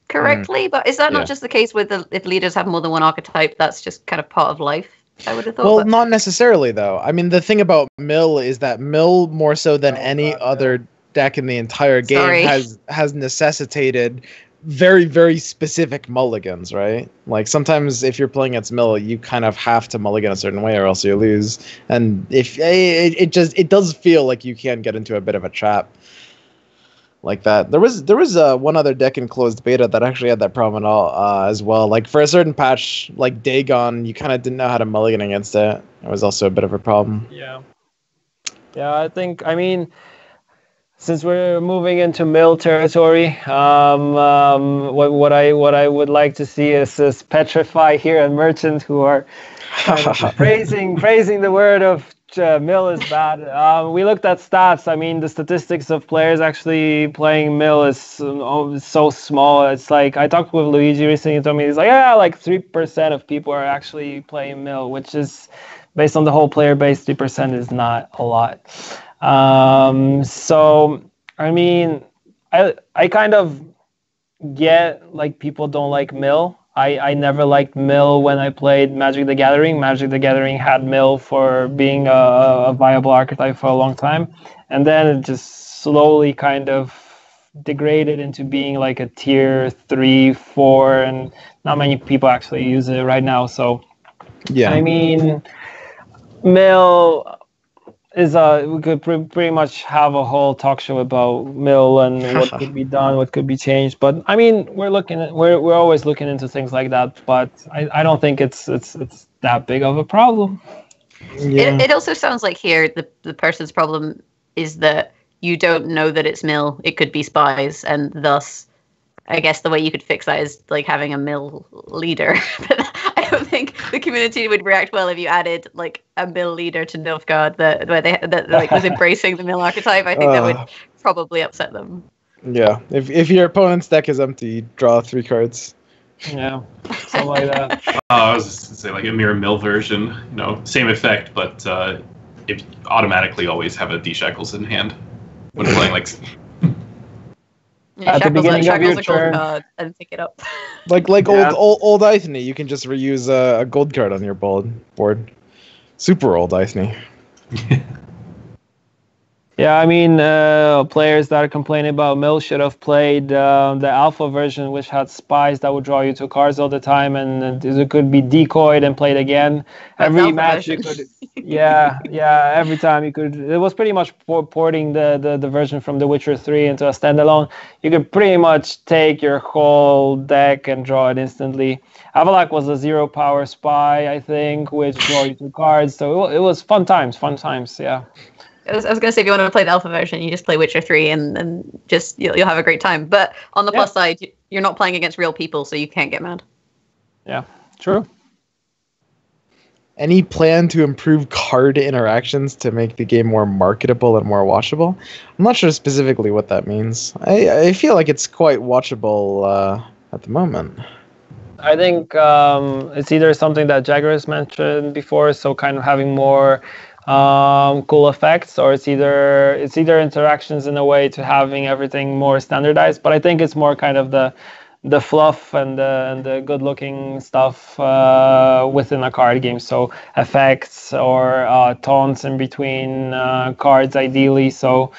correctly. But is that not just the case with if leaders have more than one archetype? That's just kind of part of life, I would have thought. Well, not necessarily, though. I mean, the thing about mill is that mill, more so than any other deck in the entire game, has necessitated very, very specific mulligans, right? Like, sometimes if you're playing against mill, you kind of have to mulligan a certain way or else you lose. And if it does feel like you can get into a bit of a trap like that. There was one other deck in closed beta that actually had that problem at all as well. Like, for a certain patch, like Dagon, you kind of didn't know how to mulligan against it. It was also a bit of a problem. Yeah, I mean, since we're moving into mill territory, what I would like to see is Petrify here and Merchant, who are kind of praising the word of mill is bad. We looked at stats. I mean, the statistics of players actually playing mill is so small. It's like, I talked with Luigi recently, and told me, he's like, yeah, like 3% of people are actually playing mill, which is, based on the whole player base, 3% is not a lot. So, I mean, I kind of get, like, people don't like mill. I never liked mill when I played Magic the Gathering. Magic the Gathering had mill for being a viable archetype for a long time. And then it just slowly kind of degraded into being like a tier 3, 4, and not many people actually use it right now. So, yeah, I mean, mill is we could pretty much have a whole talk show about mill and what could be done, what could be changed. But I mean, we're always looking into things like that. But I don't think it's that big of a problem. Yeah. It also sounds like here the person's problem is that you don't know that it's mill. It could be spies, and thus, I guess the way you could fix that is like having a mill leader. But I don't think the community would react well if you added like a mill leader to Nilfgaard that like was embracing the mill archetype. I think that would probably upset them. Yeah, if your opponent's deck is empty, draw 3 cards. Yeah, something like that. I was just gonna say, like, a mirror mill version, you know, same effect, but if automatically always have a D Shackles in hand when playing, like. Yeah, at the beginning of your turn, and pick it up. Like old Ithne, you can just reuse a gold card on your board. Super old Ithne. Yeah, I mean, players that are complaining about mill should have played the alpha version, which had spies that would draw you 2 cards all the time, and it could be decoyed and played again. Every match you could, every time you could. It was pretty much porting the version from The Witcher 3 into a standalone. You could pretty much take your whole deck and draw it instantly. Avalak was a 0 power spy, I think, which draw you 2 cards. So it was fun times, yeah. I was going to say, if you want to play the alpha version, you just play Witcher 3 and just you'll have a great time. But on the plus side, you're not playing against real people, so you can't get mad. Yeah, true. Any plan to improve card interactions to make the game more marketable and more watchable? I'm not sure specifically what that means. I feel like it's quite watchable at the moment. I think it's either something that Jaggerous mentioned before, so kind of having more cool effects, or it's either interactions in a way to having everything more standardized. But I think it's more kind of the fluff and the good looking stuff within a card game. So effects or taunts in between cards, ideally. So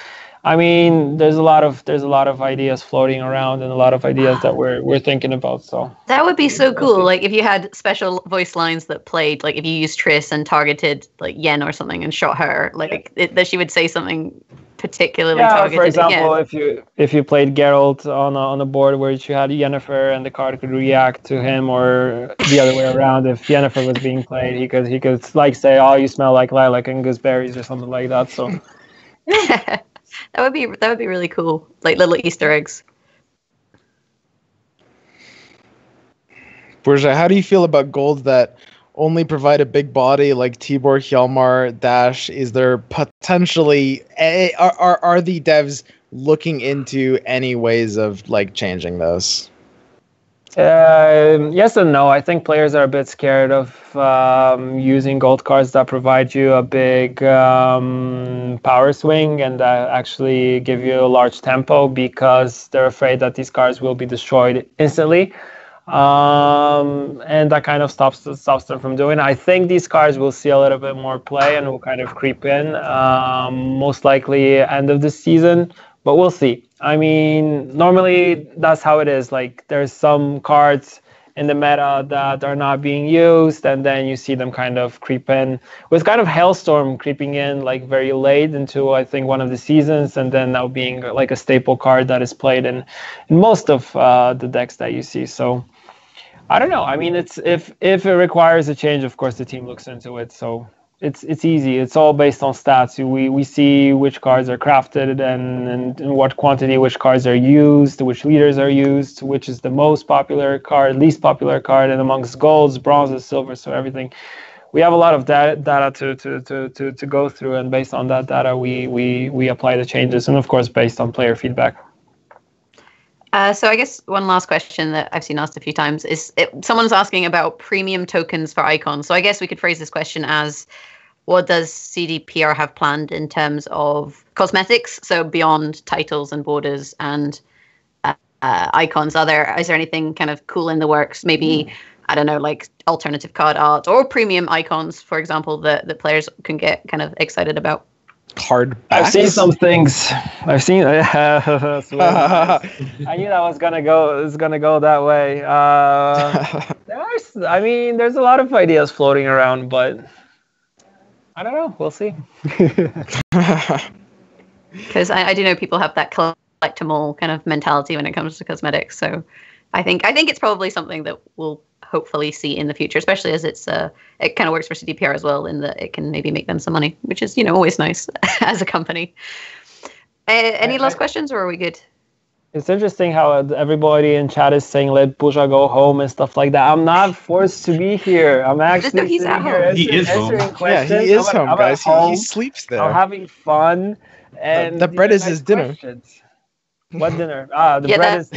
I mean, there's a lot of ideas floating around and a lot of ideas that we're thinking about. So that would be so cool. Like if you had special voice lines that played, like if you used Triss and targeted like Yen or something and shot her, like that she would say something particularly targeted. For example, if you played Geralt on a board where you had Yennefer and the card could react to him, or the other way around, if Yennefer was being played, he could like say, "Oh, you smell like lilac and gooseberries" or something like that. So. That would be really cool, like little Easter eggs. Burza, how do you feel about golds that only provide a big body like Tibor, Hjalmar, Dash? Is there potentially are the devs looking into any ways of like changing those? Yes and no. I think players are a bit scared of using gold cards that provide you a big power swing and that actually give you a large tempo, because they're afraid that these cards will be destroyed instantly. And that kind of stops them from doing it. I think these cards will see a little bit more play and will kind of creep in, most likely end of the season, but we'll see. I mean, normally that's how it is. Like, there's some cards in the meta that are not being used, and then you see them kind of creep in, with kind of Hailstorm creeping in like very late into, I think, one of the seasons, and then now being like a staple card that is played in most of the decks that you see. So I don't know. I mean, it's if it requires a change, of course the team looks into it. So it's easy. It's all based on stats. We see which cards are crafted and in what quantity which cards are used, which leaders are used, which is the most popular card, least popular card, and amongst golds, bronzes, silvers, so everything. We have a lot of data to go through, and based on that data, we apply the changes, and of course based on player feedback. So I guess one last question that I've seen asked a few times is someone's asking about premium tokens for icons. So I guess we could phrase this question as, what does cdpr have planned in terms of cosmetics? So beyond titles and borders and icons, is there anything kind of cool in the works? Maybe, I don't know, like alternative card art or premium icons, for example, that players can get kind of excited about? Card backs? I've seen some things. I knew that was gonna go that way. There's a lot of ideas floating around, but I don't know. We'll see. Because I do know people have that collect them all kind of mentality when it comes to cosmetics. So I think it's probably something that we'll hopefully see in the future, especially as it kind of works for cdpr as well, in that it can maybe make them some money, which is always nice as a company. Any last questions, or are we good? It's interesting how everybody in chat is saying let Burza go home and stuff like that. I'm not forced to be here. I'm actually he's at home. He is home. Yeah, he is home, guys. He sleeps there. I'm having fun, and the bread is his dinner. What dinner? The bread is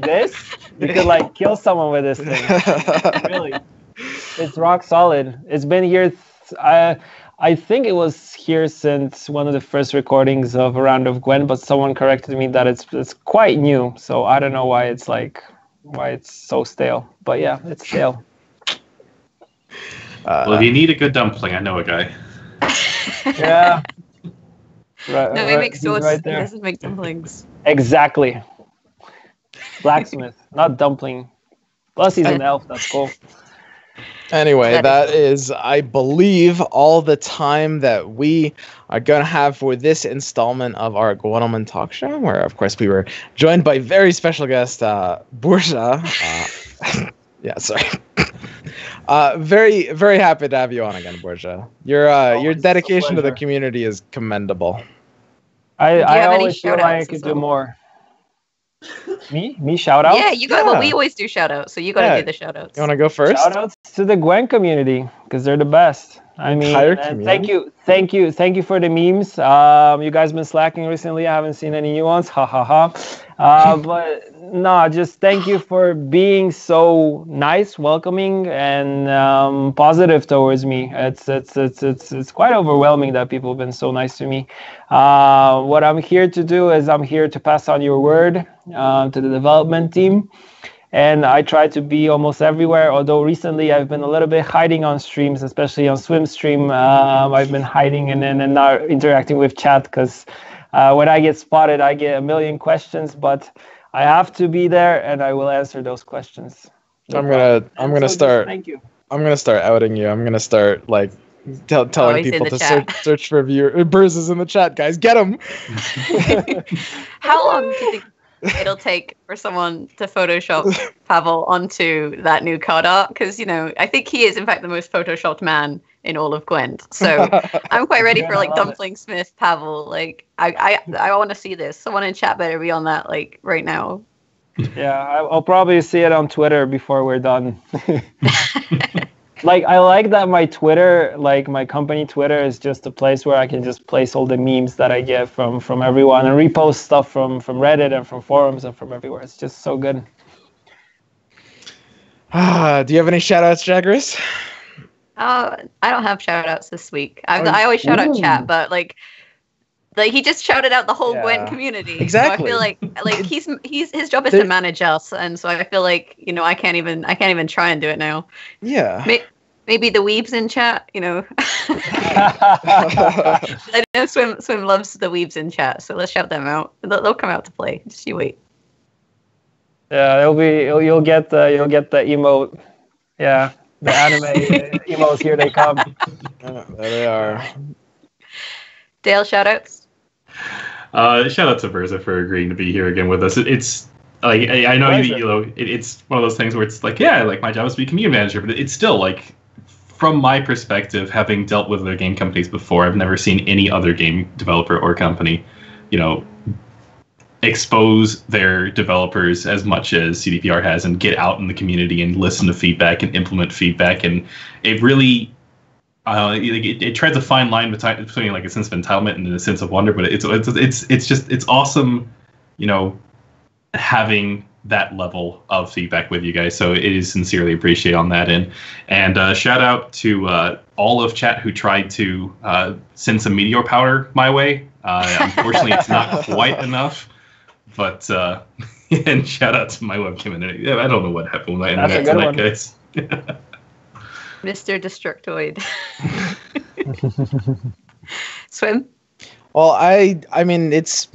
this. You could like kill someone with this thing. Really, it's rock solid. It's been here. I think it was here since one of the first recordings of a round of Gwent, but someone corrected me that it's quite new. So I don't know why it's so stale. But yeah, it's stale. Well, if you need a good dumpling, I know a guy. Yeah. Right, no, he makes sauce. Right, he doesn't make dumplings. Exactly. Blacksmith, not dumpling. Plus, he's an elf. That's cool. Anyway, that is, I believe, all the time that we are going to have for this installment of our Gwentlemen Talkshow, where, of course, we were joined by very special guest, Burza. Yeah, sorry. Very, very happy to have you on again, Burza. Your dedication to the community is commendable. I always feel like I could do more. Me shout outs? Yeah, you got. Yeah. Well, we always do shout outs, so you got to do the shout outs. You want to go first? Shout outs to the Gwent community, because they're the best. I mean, thank you for the memes. You guys been slacking recently. I haven't seen any new ones. Ha ha ha. But no, just thank you for being so nice, welcoming, and positive towards me. It's quite overwhelming that people have been so nice to me. What I'm here to do is I'm here to pass on your word to the development team. And I try to be almost everywhere, although recently I've been a little bit hiding on streams, especially on Swim Stream. I've been hiding and not interacting with chat, because when I get spotted, I get a million questions, but I have to be there and I will answer those questions. I'm gonna start. Thank you. I'm gonna start outing you. I'm gonna start like telling people to search for Burzas in the chat, guys. Get them. How long do you think? it'll take for someone to Photoshop Pawel onto that new card art, because I think he is in fact the most photoshopped man in all of Gwent. So I'm quite ready for like Dumpling Smith Pawel. Like I want to see this. Someone in chat better be on that like right now. Yeah, I'll probably see it on Twitter before we're done. Like, I like that my Twitter, like my company Twitter, is just a place where I can just place all the memes that I get from everyone and repost stuff from Reddit and from forums and from everywhere. It's just so good. Do you have any shout-outs, Jaggerous? I don't have shout-outs this week. I always shout out chat, but like he just shouted out the whole Gwent community. Exactly. So I feel like his job is to manage us, and so I feel like I can't even try and do it now. Yeah. Maybe the weebs in chat. I know Swim loves the weebs in chat, so let's shout them out. They'll come out to play. Just you wait. Yeah, you'll get the emote. Yeah, the anime emotes. Here they come. There they are. Dale, shout outs. Shout out to Burza for agreeing to be here again with us. It's like I know it's one of those things where it's like, yeah, like my job is to be community manager, but it's still like, from my perspective, having dealt with other game companies before, I've never seen any other game developer or company, expose their developers as much as CDPR has and get out in the community and listen to feedback and implement feedback, and it really. It treads a fine line between like a sense of entitlement and a sense of wonder, but it's awesome, having that level of feedback with you guys. So it is sincerely appreciated on that end. And shout out to all of chat who tried to send some meteor powder my way. Unfortunately, it's not quite enough. But and shout out to my webcam internet. I don't know what happened with my internet tonight, guys. Mr. Destructoid. Swim? Well, I mean, there's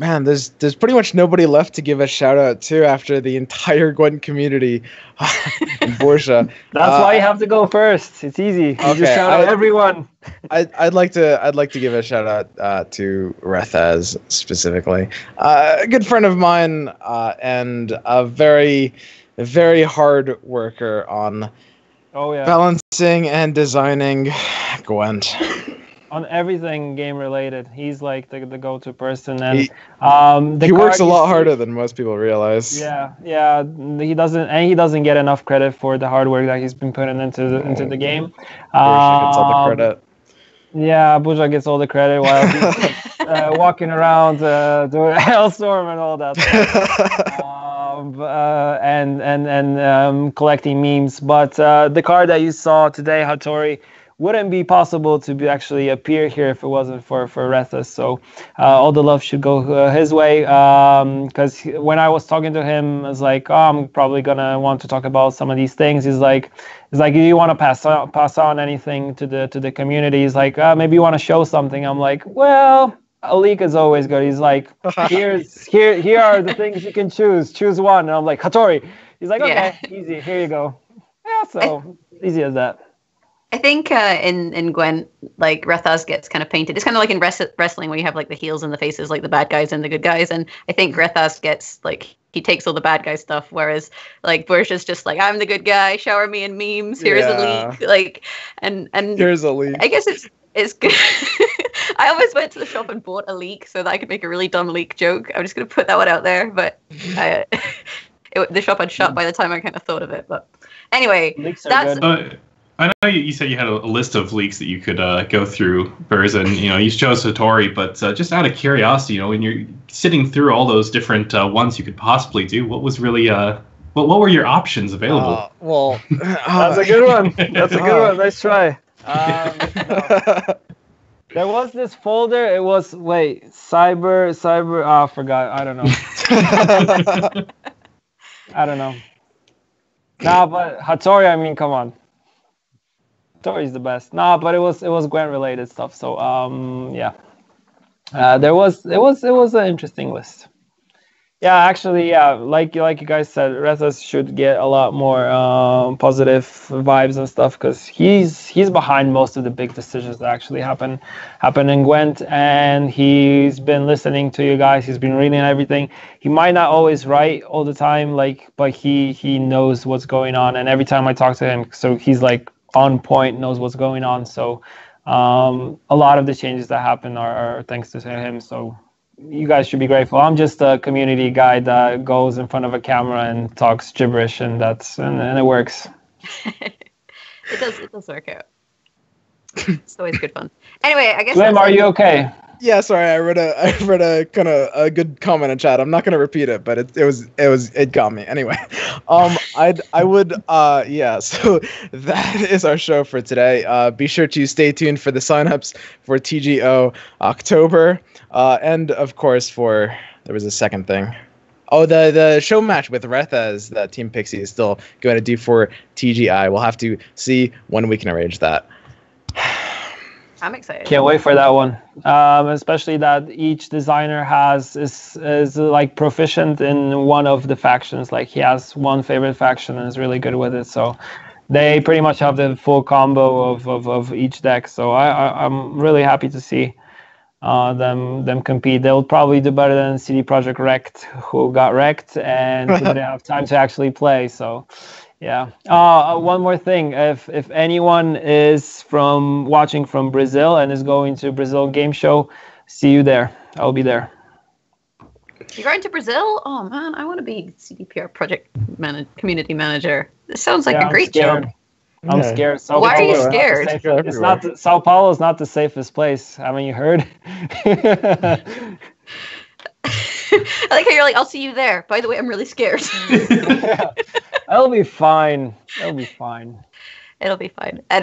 pretty much nobody left to give a shout out to after the entire Gwent community in Borussia. That's why you have to go first. It's easy. You just shout out everyone. I'd like to give a shout out to Gravez specifically, a good friend of mine, and a very, very hard worker on balancing and designing Gwent. On everything game related, he's like the go-to person, and he works a lot harder than most people realize. Yeah, he doesn't get enough credit for the hard work that he's been putting into the game. Burza gets all the credit. Yeah, Burza gets all the credit while he's walking around doing Hellstorm and all that stuff. And collecting memes. But the card that you saw today, Hattori, wouldn't be possible to actually appear here if it wasn't for Rethus. So all the love should go his way. Because when I was talking to him, I was like, I'm probably gonna want to talk about some of these things. He's like, do you want to pass on anything to the community? He's like, maybe you want to show something. I'm like, well, a leak is always good. He's like, here are the things you can choose. Choose one. And I'm like, Hattori. He's like, okay, easy. Here you go. Yeah, so easy as that. I think in Gwent, like Rethus gets kind of painted. It's kind of like in wrestling where you have like the heels and the faces, like the bad guys and the good guys. And I think Rethus gets like, he takes all the bad guy stuff, whereas like Burza's just like, I'm the good guy. Shower me in memes. Here's a leak. Like, and here's a leak. I guess it's good. I always went to the shop and bought a leak so that I could make a really dumb leak joke. I'm just gonna put that one out there, but the shop had shut by the time I kind of thought of it. But anyway, that's. I know you said you had a list of leaks that you could go through, Burza, and you chose Hattori, but just out of curiosity, when you're sitting through all those different ones you could possibly do, what was really what were your options available? That's a good one. That's a good one. Nice try. No. There was this folder. It was cyber. I forgot. I don't know. I don't know. Nah, but Hattori. I mean, come on. Hattori's the best. Nah, but it was Gwent related stuff. So yeah, it was an interesting list. Yeah, actually, yeah, like you guys said, Rezas should get a lot more positive vibes and stuff because he's behind most of the big decisions that actually happen in Gwent, and he's been listening to you guys. He's been reading everything. He might not always write all the time, but he knows what's going on, and every time I talk to him, so he's like on point, knows what's going on. So a lot of the changes that happen are thanks to him. So you guys should be grateful. I'm just a community guy that goes in front of a camera and talks gibberish, and it works. It does work out. It's always good fun. Anyway, I guess. Slim, are you okay? Yeah, sorry, I read a kind of a good comment in chat. I'm not gonna repeat it, but it got me. Anyway, I would yeah. So that is our show for today. Be sure to stay tuned for the signups for TGO October, and of course there was a second thing. Oh, the show match with Rethez that Team Pixie is still going to do for TGI. We'll have to see when we can arrange that. I'm excited. Can't wait for that one. Especially that each designer is like proficient in one of the factions. Like he has one favorite faction and is really good with it. So they pretty much have the full combo of each deck. So I'm really happy to see them compete. They'll probably do better than CD Projekt Wrecked, who got wrecked and didn't have time to actually play. So. Yeah. One more thing. If anyone is watching from Brazil and is going to Brazil Game Show, see you there. I'll be there. You're going to Brazil? Oh man, I want to be CDPR community manager. This sounds like a great job. I'm scared. Why are you scared? It's not. Sao Paulo is not the safest place. Haven't you heard? I like how you're like, I'll see you there. By the way, I'm really scared. Yeah. It'll be fine. It'll be fine. And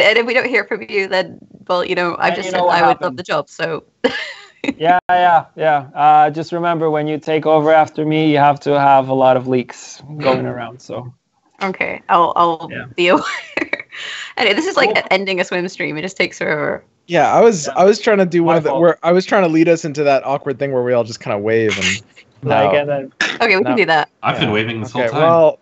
if we don't hear from you, then, well, I've just said I would love the job, so. Yeah. Just remember, when you take over after me, you have to have a lot of leaks going around, so. Okay, I'll be aware. Anyway, this is like ending a swim stream. It just takes forever. Yeah, I was trying to do where I was trying to lead us into that awkward thing where we all just kind of wave and. Okay, we can do that. I've been waving this whole time. Well.